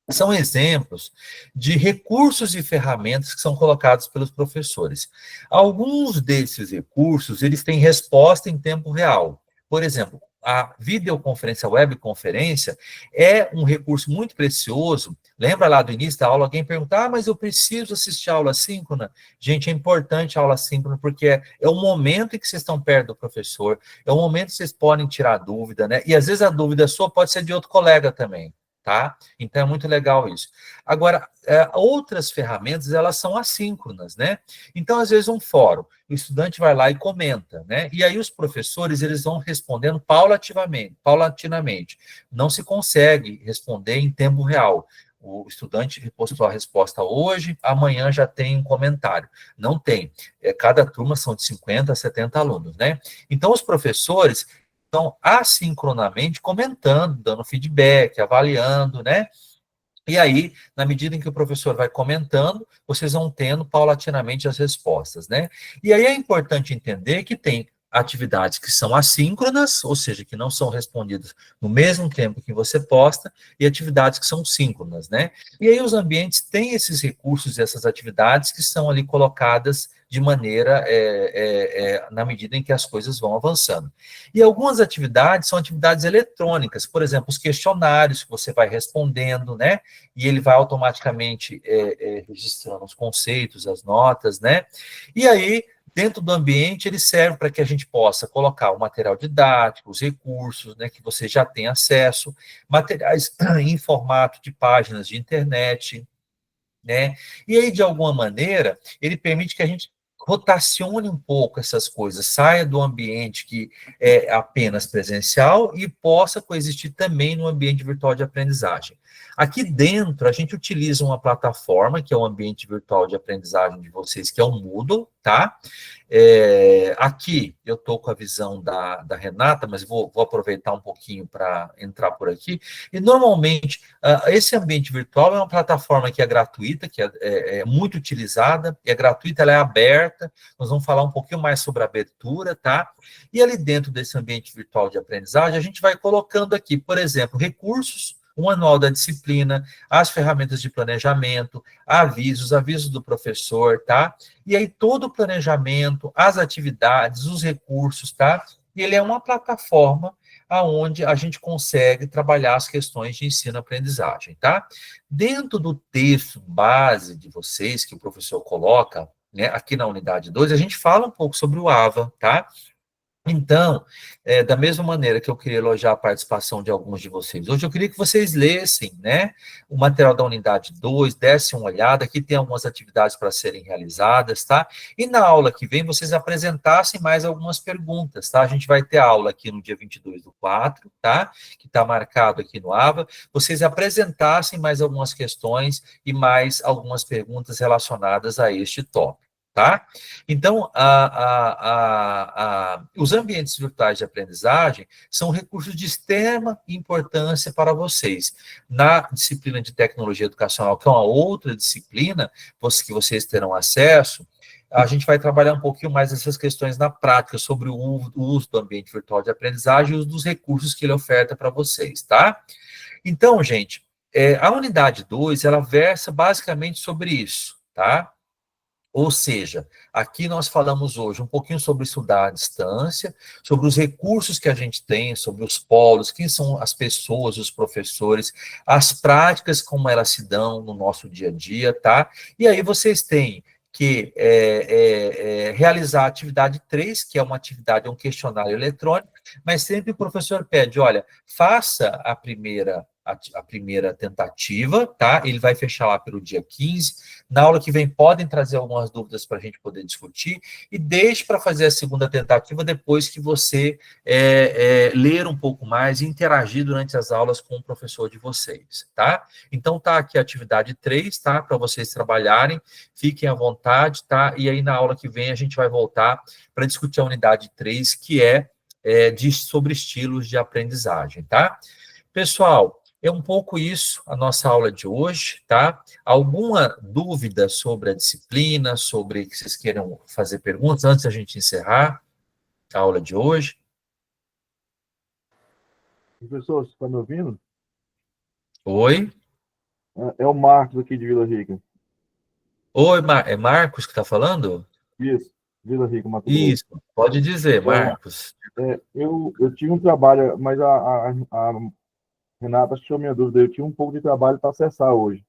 A: São exemplos de recursos e ferramentas que são colocados pelos professores. Alguns desses recursos, eles têm resposta em tempo real. Por exemplo, a videoconferência, a webconferência, é um recurso muito precioso. Lembra lá do início da aula, alguém perguntar, mas eu preciso assistir a aula síncrona? Gente, é importante a aula síncrona, porque é o momento em que vocês estão perto do professor, é o momento que vocês podem tirar dúvida, né? E às vezes a dúvida sua pode ser de outro colega também. Tá? Então, é muito legal isso. Agora, outras ferramentas, elas são assíncronas, né? Então, às vezes, um fórum, o estudante vai lá e comenta, né? E aí os professores, eles vão respondendo paulatinamente. Não se consegue responder em tempo real. O estudante postou a resposta hoje, amanhã já tem um comentário. Não tem. Cada turma são de 50 a 70 alunos, né? Então, os professores estão assincronamente comentando, dando feedback, avaliando, né? E aí, na medida em que o professor vai comentando, vocês vão tendo paulatinamente as respostas, né? E aí é importante entender que tem atividades que são assíncronas, ou seja, que não são respondidas no mesmo tempo que você posta, e atividades que são síncronas, né? E aí os ambientes têm esses recursos e essas atividades que são ali colocadas de maneira, na medida em que as coisas vão avançando. E algumas atividades são atividades eletrônicas, por exemplo, os questionários que você vai respondendo, né? E ele vai automaticamente registrando os conceitos, as notas, né? E aí, dentro do ambiente, ele serve para que a gente possa colocar o material didático, os recursos, né, que você já tem acesso, materiais em formato de páginas de internet, né? E aí, de alguma maneira, ele permite que a gente rotacione um pouco essas coisas, saia do ambiente que é apenas presencial e possa coexistir também no ambiente virtual de aprendizagem. Aqui dentro, a gente utiliza uma plataforma, que é o ambiente virtual de aprendizagem de vocês, que é o Moodle, tá? Aqui, eu estou com a visão da Renata, mas vou aproveitar um pouquinho para entrar por aqui. E, normalmente, esse ambiente virtual é uma plataforma que é gratuita, que é muito utilizada, é gratuita, ela é aberta, nós vamos falar um pouquinho mais sobre a abertura, tá? E ali dentro desse ambiente virtual de aprendizagem, a gente vai colocando aqui, por exemplo, recursos, o manual da disciplina, as ferramentas de planejamento, avisos do professor, tá? E aí todo o planejamento, as atividades, os recursos, tá? E ele é uma plataforma aonde a gente consegue trabalhar as questões de ensino-aprendizagem, tá? Dentro do texto base de vocês, que o professor coloca, né, aqui na unidade 2, a gente fala um pouco sobre o AVA, tá? Então, da mesma maneira que eu queria elogiar a participação de alguns de vocês, hoje eu queria que vocês lessem, né, o material da unidade 2, dessem uma olhada, aqui tem algumas atividades para serem realizadas, tá? E na aula que vem, vocês apresentassem mais algumas perguntas, tá? A gente vai ter aula aqui no dia 22/4, tá? Que está marcado aqui no AVA, vocês apresentassem mais algumas questões e mais algumas perguntas relacionadas a este tópico. Tá? Então, os ambientes virtuais de aprendizagem são recursos de extrema importância para vocês. Na disciplina de tecnologia educacional, que é uma outra disciplina, que vocês terão acesso, a gente vai trabalhar um pouquinho mais essas questões na prática, sobre o uso do ambiente virtual de aprendizagem e dos recursos que ele oferta para vocês, tá? Então, gente, a unidade 2, ela versa basicamente sobre isso, tá? Ou seja, aqui nós falamos hoje um pouquinho sobre estudar à distância, sobre os recursos que a gente tem, sobre os polos, quem são as pessoas, os professores, as práticas, como elas se dão no nosso dia a dia, tá? E aí vocês têm que realizar a atividade 3, que é uma atividade, um questionário eletrônico, mas sempre o professor pede, olha, faça a primeira tentativa, tá? Ele vai fechar lá pelo dia 15. Na aula que vem podem trazer algumas dúvidas para a gente poder discutir e deixe para fazer a segunda tentativa depois que você ler um pouco mais e interagir durante as aulas com o professor de vocês, tá? Então tá aqui a atividade 3, tá? Para vocês trabalharem, fiquem à vontade, tá? E aí na aula que vem a gente vai voltar para discutir a unidade 3, que sobre estilos de aprendizagem, tá? Pessoal, é um pouco isso a nossa aula de hoje, tá? Alguma dúvida sobre a disciplina, sobre que vocês queiram fazer perguntas antes da gente encerrar a aula de hoje?
E: Professor, você está me ouvindo?
A: Oi?
E: É o Marcos aqui de Vila Rica.
A: Oi, é Marcos que está falando?
E: Isso, Vila Rica, Mato Grosso.
A: Isso, pode dizer, Marcos.
E: Eu tive um trabalho, mas a Renata tirou minha dúvida. Eu tinha um pouco de trabalho para acessar hoje.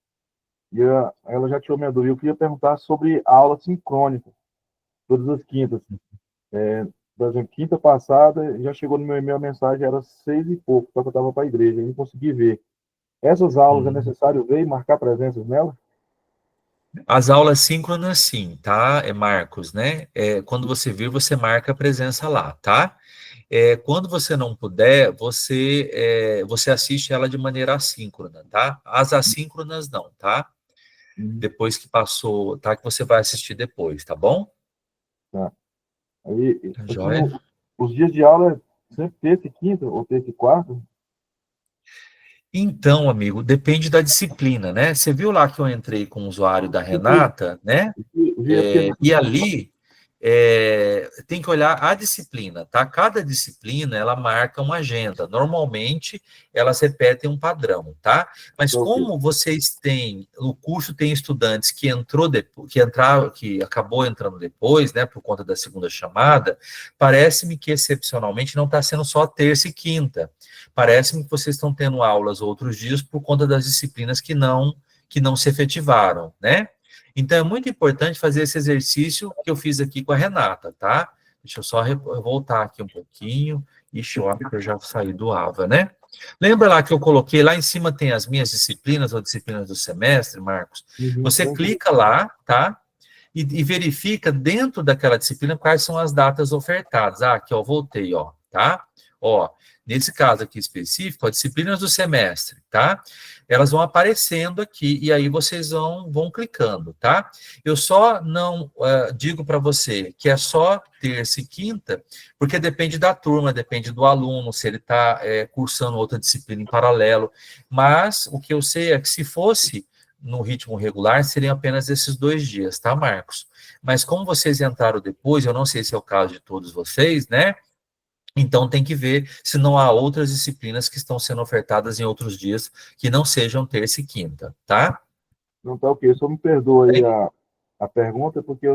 E: E ela já tirou minha dúvida. Eu queria perguntar sobre a aula sincrônica, todas as quintas. Por exemplo, quinta passada, já chegou no meu e-mail a mensagem, era 6 e pouco, só que eu estava para a igreja, eu não consegui ver. Essas aulas é necessário ver e marcar presenças nelas?
A: As aulas síncronas, sim, tá? Marcos, né? Quando você vir, você marca a presença lá, tá? Quando você não puder, você assiste ela de maneira assíncrona, tá? As assíncronas não, tá? Depois que passou, tá? Que você vai assistir depois, tá bom?
E: Tá. Aí,
A: Joia?
E: os dias de aula é sempre terça e quinta, ou terça e quarta?
A: Então, amigo, depende da disciplina, né? Você viu lá que eu entrei com o usuário da Renata, né? E ali tem que olhar a disciplina, tá? Cada disciplina, ela marca uma agenda. Normalmente, elas repetem um padrão, tá? Mas como vocês têm, o curso tem estudantes que que acabou entrando depois, né, por conta da segunda chamada, parece-me que, excepcionalmente, não está sendo só terça e quinta. Parece-me que vocês estão tendo aulas outros dias por conta das disciplinas que não se efetivaram, né? Então, é muito importante fazer esse exercício que eu fiz aqui com a Renata, tá? Deixa eu só voltar aqui um pouquinho. Ixi, eu acho que eu já saí do AVA, né? Lembra lá que eu coloquei, lá em cima tem as minhas disciplinas, ou disciplinas do semestre, Marcos? Você clica lá, tá? e verifica dentro daquela disciplina quais são as datas ofertadas. Ah, aqui, ó, voltei, ó, tá? Ó, nesse caso aqui específico, as disciplinas do semestre, tá? Elas vão aparecendo aqui, e aí vocês vão clicando, tá? Eu só não digo para você que é só terça e quinta, porque depende da turma, depende do aluno, se ele está cursando outra disciplina em paralelo, mas o que eu sei é que se fosse no ritmo regular, seriam apenas esses 2 dias, tá, Marcos? Mas como vocês entraram depois, eu não sei se é o caso de todos vocês, né? Então tem que ver se não há outras disciplinas que estão sendo ofertadas em outros dias que não sejam terça e quinta, tá?
E: Não tá ok. Só me perdoa aí a pergunta, porque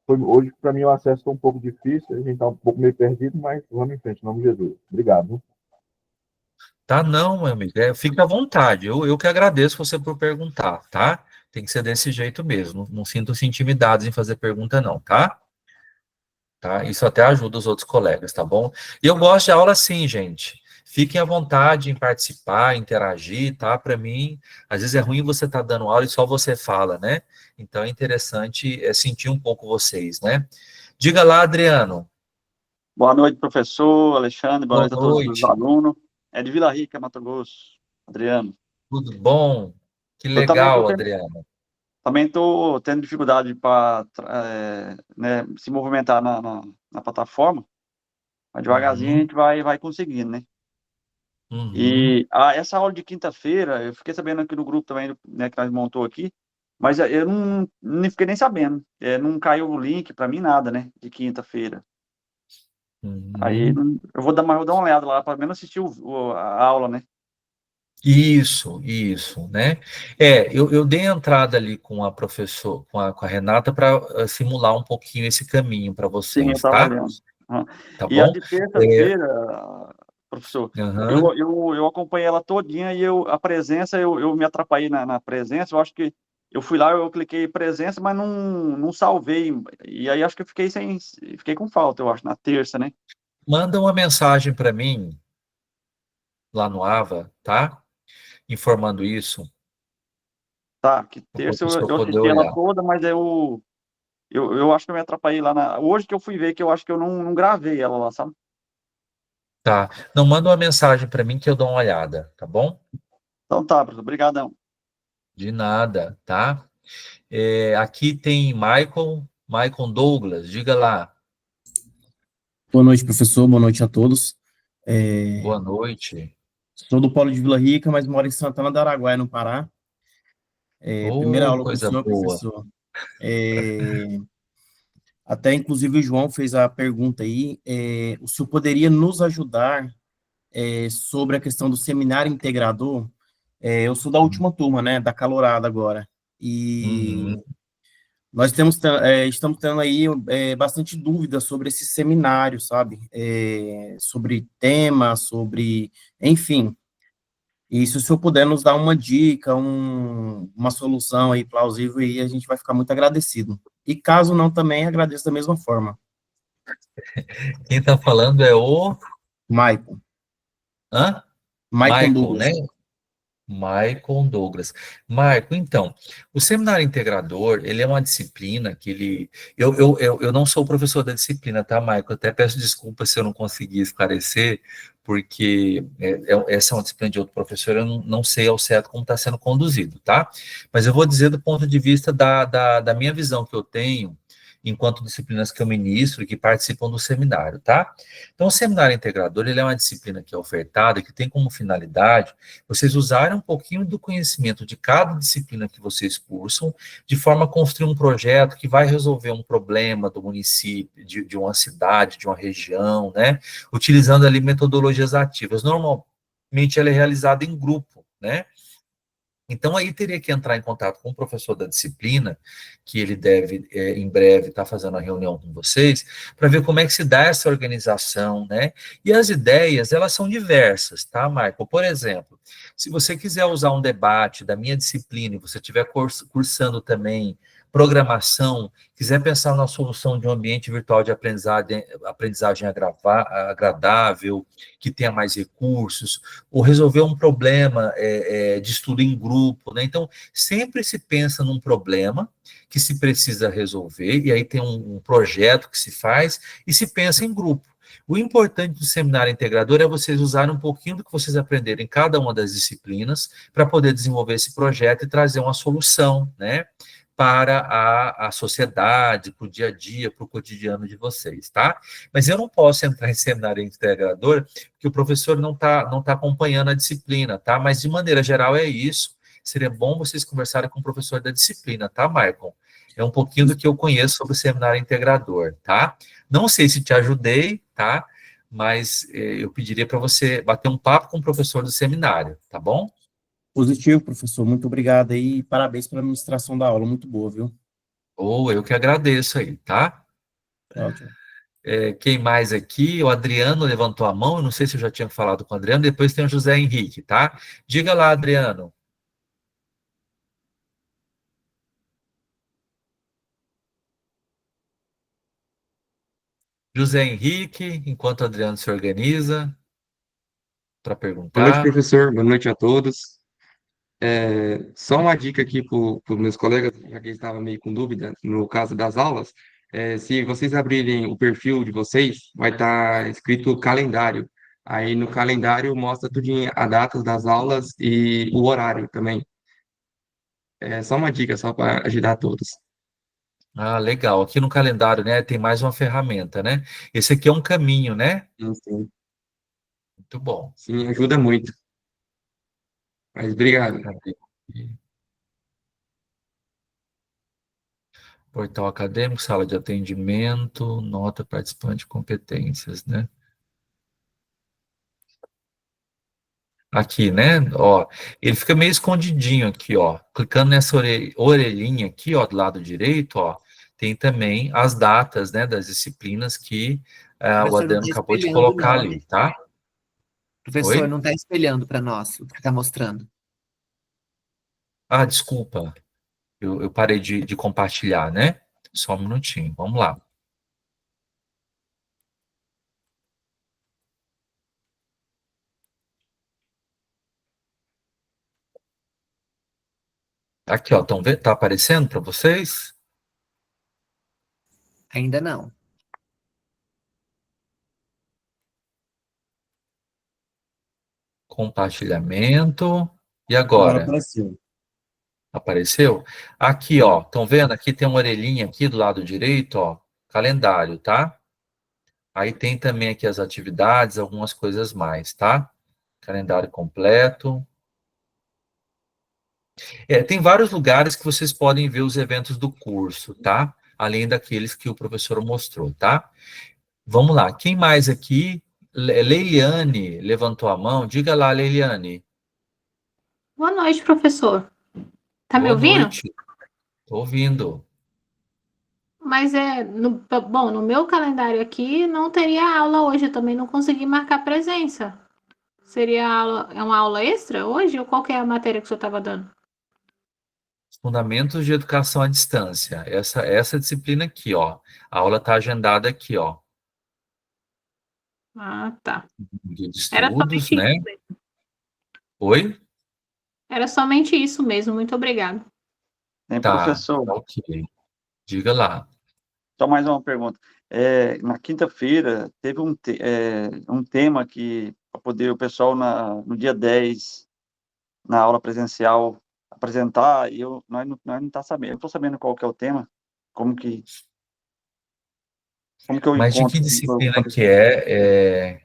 E: hoje, para mim, o acesso está um pouco difícil, a gente está um pouco meio perdido, mas vamos em frente, em nome de Jesus. Obrigado. Viu?
A: Tá, não, meu amigo, fica à vontade. Eu que agradeço você por perguntar, tá? Tem que ser desse jeito mesmo. Não sinto-se intimidados em fazer pergunta, não, tá? Tá? Isso até ajuda os outros colegas, tá bom? E eu gosto de aula assim, gente. Fiquem à vontade em participar, interagir, tá? Para mim, às vezes é ruim você estar dando aula e só você fala, né? Então é interessante sentir um pouco vocês, né? Diga lá, Adriano.
F: Boa noite, professor Alexandre. Boa
A: Boa
F: noite a todos os
A: noite.
F: alunos. É de Vila Rica, Mato Grosso. Adriano.
A: Tudo bom? Que
F: Eu também
A: legal,
F: estou
A: Adriano.
F: tendo dificuldade para né, se movimentar na plataforma, mas devagarzinho a gente vai conseguindo, né?
A: Uhum.
F: E essa aula de quinta-feira, eu fiquei sabendo aqui no grupo também, né, que nós montou aqui, mas eu não fiquei nem sabendo. Não caiu o link para mim, nada, né, de quinta-feira. Aí eu vou dar uma olhada lá, para menos assistir a aula, né?
A: Isso, né? Eu dei entrada ali com a professora, com a Renata, para simular um pouquinho esse caminho para
F: Sim, eu
A: vocês,
F: estava
A: tá?
F: vendo. Aham.
A: Tá
F: E a
A: bom?
F: de terça-feira, professor,
A: Aham.
F: eu acompanhei ela todinha e a presença, eu me atrapalhei na presença, eu acho que eu fui lá, eu cliquei presença, mas não salvei, e aí acho que eu fiquei com falta, eu acho, na terça, né?
A: Manda uma mensagem para mim lá no AVA, tá? Informando isso,
F: Tá, que
A: para o
F: terça
A: professor
F: eu
A: poder
F: assisti ela
A: olhar.
F: toda, mas eu acho que eu me atrapalhei lá hoje que eu fui ver, que eu acho que eu não gravei ela lá, sabe?
A: Tá. Não, manda uma mensagem para mim que eu dou uma olhada, tá bom?
F: Então tá, professor, obrigadão.
A: De nada, tá? Aqui tem Michael Douglas, diga lá.
G: Boa noite, professor. Boa noite a todos.
A: Boa noite.
G: Sou do Polo de Vila Rica, mas moro em Santana do Araguaia, no Pará. Primeira aula com o
A: Coisa
G: senhor,
A: boa.
G: professor. Até, inclusive, o João fez a pergunta aí. O senhor poderia nos ajudar sobre a questão do seminário integrador? Eu sou da última turma, né, da calorada agora. E
A: Uhum.
G: nós estamos tendo aí bastante dúvidas sobre esse seminário, sabe? Sobre tema, enfim. E se o senhor puder nos dar uma dica, uma solução aí plausível, aí a gente vai ficar muito agradecido. E caso não, também agradeço da mesma forma.
A: Quem está falando é o
G: Maicon.
A: Hã?
G: Maicon
A: Michael,
G: Douglas.
A: né? Michael Douglas. Marco, então, o seminário integrador, ele é uma disciplina que ele... Eu não sou professor da disciplina, tá, Michael? Eu até peço desculpas se eu não consegui esclarecer, porque essa é uma disciplina de outro professor, eu não sei ao certo como está sendo conduzido, tá? Mas eu vou dizer do ponto de vista da minha visão que eu tenho, enquanto disciplinas que eu ministro e que participam do seminário, tá? Então, o seminário integrador, ele é uma disciplina que é ofertada, que tem como finalidade vocês usarem um pouquinho do conhecimento de cada disciplina que vocês cursam, de forma a construir um projeto que vai resolver um problema do município, de uma cidade, de uma região, né? Utilizando ali metodologias ativas. Normalmente ela é realizada em grupo, né? Então, aí teria que entrar em contato com o professor da disciplina, que ele deve, em breve, estar fazendo a reunião com vocês, para ver como é que se dá essa organização, né? E as ideias, elas são diversas, tá, Michael? Por exemplo, se você quiser usar um debate da minha disciplina e você estiver cursando também programação, quiser pensar na solução de um ambiente virtual de aprendizagem agradável, que tenha mais recursos, ou resolver um problema de estudo em grupo, né? Então, sempre se pensa num problema que se precisa resolver, e aí tem um projeto que se faz, e se pensa em grupo. O importante do seminário integrador é vocês usarem um pouquinho do que vocês aprenderam em cada uma das disciplinas para poder desenvolver esse projeto e trazer uma solução, né, para a sociedade, para o dia a dia, para o cotidiano de vocês, tá? Mas eu não posso entrar em seminário integrador porque o professor não tá acompanhando a disciplina, tá? Mas, de maneira geral, é isso. Seria bom vocês conversarem com o professor da disciplina, tá, Maicon? É um pouquinho do que eu conheço sobre o seminário integrador, tá? Não sei se te ajudei, tá? Mas eu pediria para você bater um papo com o professor do seminário, tá bom?
G: Positivo, professor. Muito obrigado aí. E parabéns pela administração da aula. Muito boa, viu?
A: Ou eu que agradeço aí, tá?
G: Ótimo.
A: Quem mais aqui? O Adriano levantou a mão, eu não sei se eu já tinha falado com o Adriano, depois tem o José Henrique, tá? Diga lá, Adriano. José Henrique, enquanto o Adriano se organiza para
H: Boa noite,
A: perguntar.
H: professor. Boa noite a todos. Só uma dica aqui para os meus colegas, já que eles estavam meio com dúvida no caso das aulas. Se vocês abrirem o perfil de vocês, vai estar escrito calendário. Aí no calendário mostra tudinho, a data das aulas e o horário também. É só uma dica, só para ajudar todos.
A: Ah, legal. Aqui no calendário, né, tem mais uma ferramenta, né? Esse aqui é um caminho, né?
H: Sim, sim.
A: Muito bom.
H: Sim, ajuda muito. Mas obrigado.
A: Cadê? Portal acadêmico, sala de atendimento, nota participante, competências, né? Aqui, né? Ó, ele fica meio escondidinho aqui, ó. Clicando nessa orelhinha aqui, ó, do lado direito, ó, tem também as datas, né, das disciplinas que
D: O
A: o
D: professor não
A: Adriano
D: está
A: acabou de
D: espelhando,
A: colocar
D: não.
A: ali, tá?
D: Professor,
A: Oi?
D: não está espelhando para nós o que está mostrando.
A: Ah, desculpa. Eu parei de compartilhar, né? Só um minutinho, vamos lá. Aqui, ó, estão vendo? Tá aparecendo para vocês?
D: Ainda não.
A: Compartilhamento. E
G: Agora
A: agora?
G: apareceu.
A: Apareceu? Aqui, ó, estão vendo? Aqui tem uma orelhinha aqui do lado direito, ó, calendário, tá? Aí tem também aqui as atividades, algumas coisas mais, tá? Calendário completo. Tem vários lugares que vocês podem ver os eventos do curso, tá? Além daqueles que o professor mostrou, tá? Vamos lá, quem mais aqui? Leiliane levantou a mão. Diga lá, Leiliane.
I: Boa noite, professor. Tá me
A: Boa
I: ouvindo?
A: noite. Estou ouvindo.
I: Mas bom, no meu calendário aqui não teria aula hoje, eu também não consegui marcar presença. Seria uma aula extra hoje ou qual que é a matéria que o senhor estava dando?
A: Fundamentos de educação à distância. Essa disciplina aqui, ó. A aula está agendada aqui, ó.
I: Ah, tá.
A: De
I: Era
A: estudos,
I: somente
A: né?
I: isso mesmo.
A: Oi?
I: Era somente isso mesmo, muito obrigado.
A: Tá,
F: Professor,
A: ok. Diga lá.
F: só mais uma pergunta. Na quinta-feira, teve um tema que, para poder o pessoal, no dia 10, na aula presencial, apresentar, e nós não tá sabendo. Eu estou sabendo qual que é o tema, como que eu
A: Mas de que
F: encontro.
A: disciplina que é?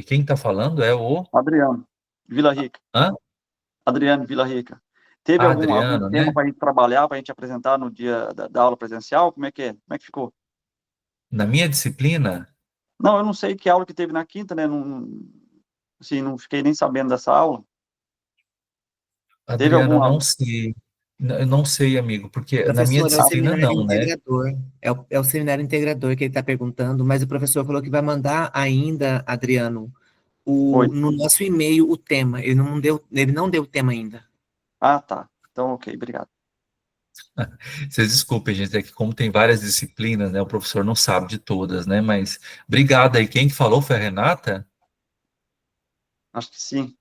A: Quem está falando é o...
F: Adriano, Vila Rica.
A: Hã?
F: Adriano Vila Rica. Teve algum
A: Adriano,
F: tema
A: né?
F: para a gente trabalhar, para a gente apresentar no dia da aula presencial? Como é que é? Como é que ficou?
A: Na minha disciplina?
F: Não, eu não sei que aula que teve na quinta, né? Assim, não fiquei nem sabendo dessa aula. Teve
A: Adriano, eu
F: alguma...
A: não sei. Eu não sei, amigo, porque na minha
D: Professor, é o
A: disciplina
D: seminário
A: não, né?
D: integrador. É o seminário integrador que ele está perguntando, mas o professor falou que vai mandar ainda, Adriano,
F: Foi.
D: no nosso e-mail o tema. Ele não deu o tema ainda.
F: Ah, tá. Então, ok, obrigado.
A: Vocês desculpem, gente, é que como tem várias disciplinas, né, o professor não sabe de todas, né, mas obrigado aí. Quem que falou foi a Renata?
F: Acho que sim.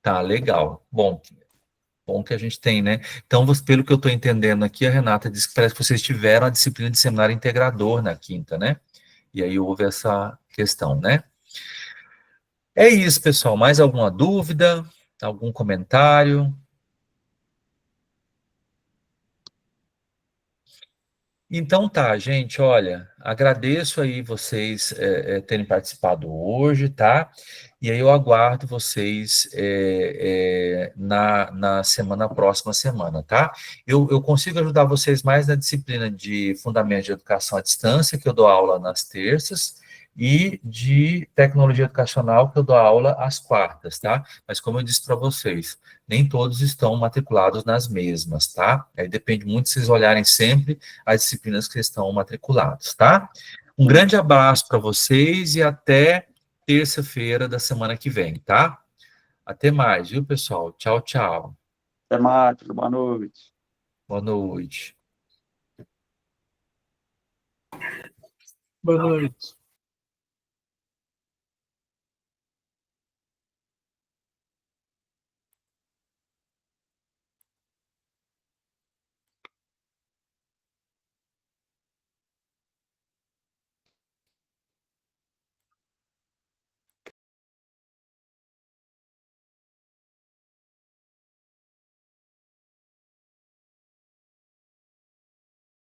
A: Tá, legal. Bom que a gente tem, né? Então, pelo que eu estou entendendo aqui, a Renata disse que parece que vocês tiveram a disciplina de seminário integrador na quinta, né? E aí houve essa questão, né? É isso, pessoal. Mais alguma dúvida? Algum comentário? Então tá, gente, olha, agradeço aí vocês terem participado hoje, tá? E aí eu aguardo vocês na próxima semana, tá? Eu consigo ajudar vocês mais na disciplina de Fundamentos de Educação à Distância, que eu dou aula nas terças, e de Tecnologia Educacional, que eu dou aula às quartas, tá? Mas como eu disse para vocês, nem todos estão matriculados nas mesmas, tá? Aí depende muito se vocês olharem sempre as disciplinas que estão matriculados, tá? Um grande abraço para vocês e até terça-feira da semana que vem, tá? Até mais, viu, pessoal? Tchau, tchau.
F: Até mais, boa noite.
A: Boa noite.
J: Boa noite.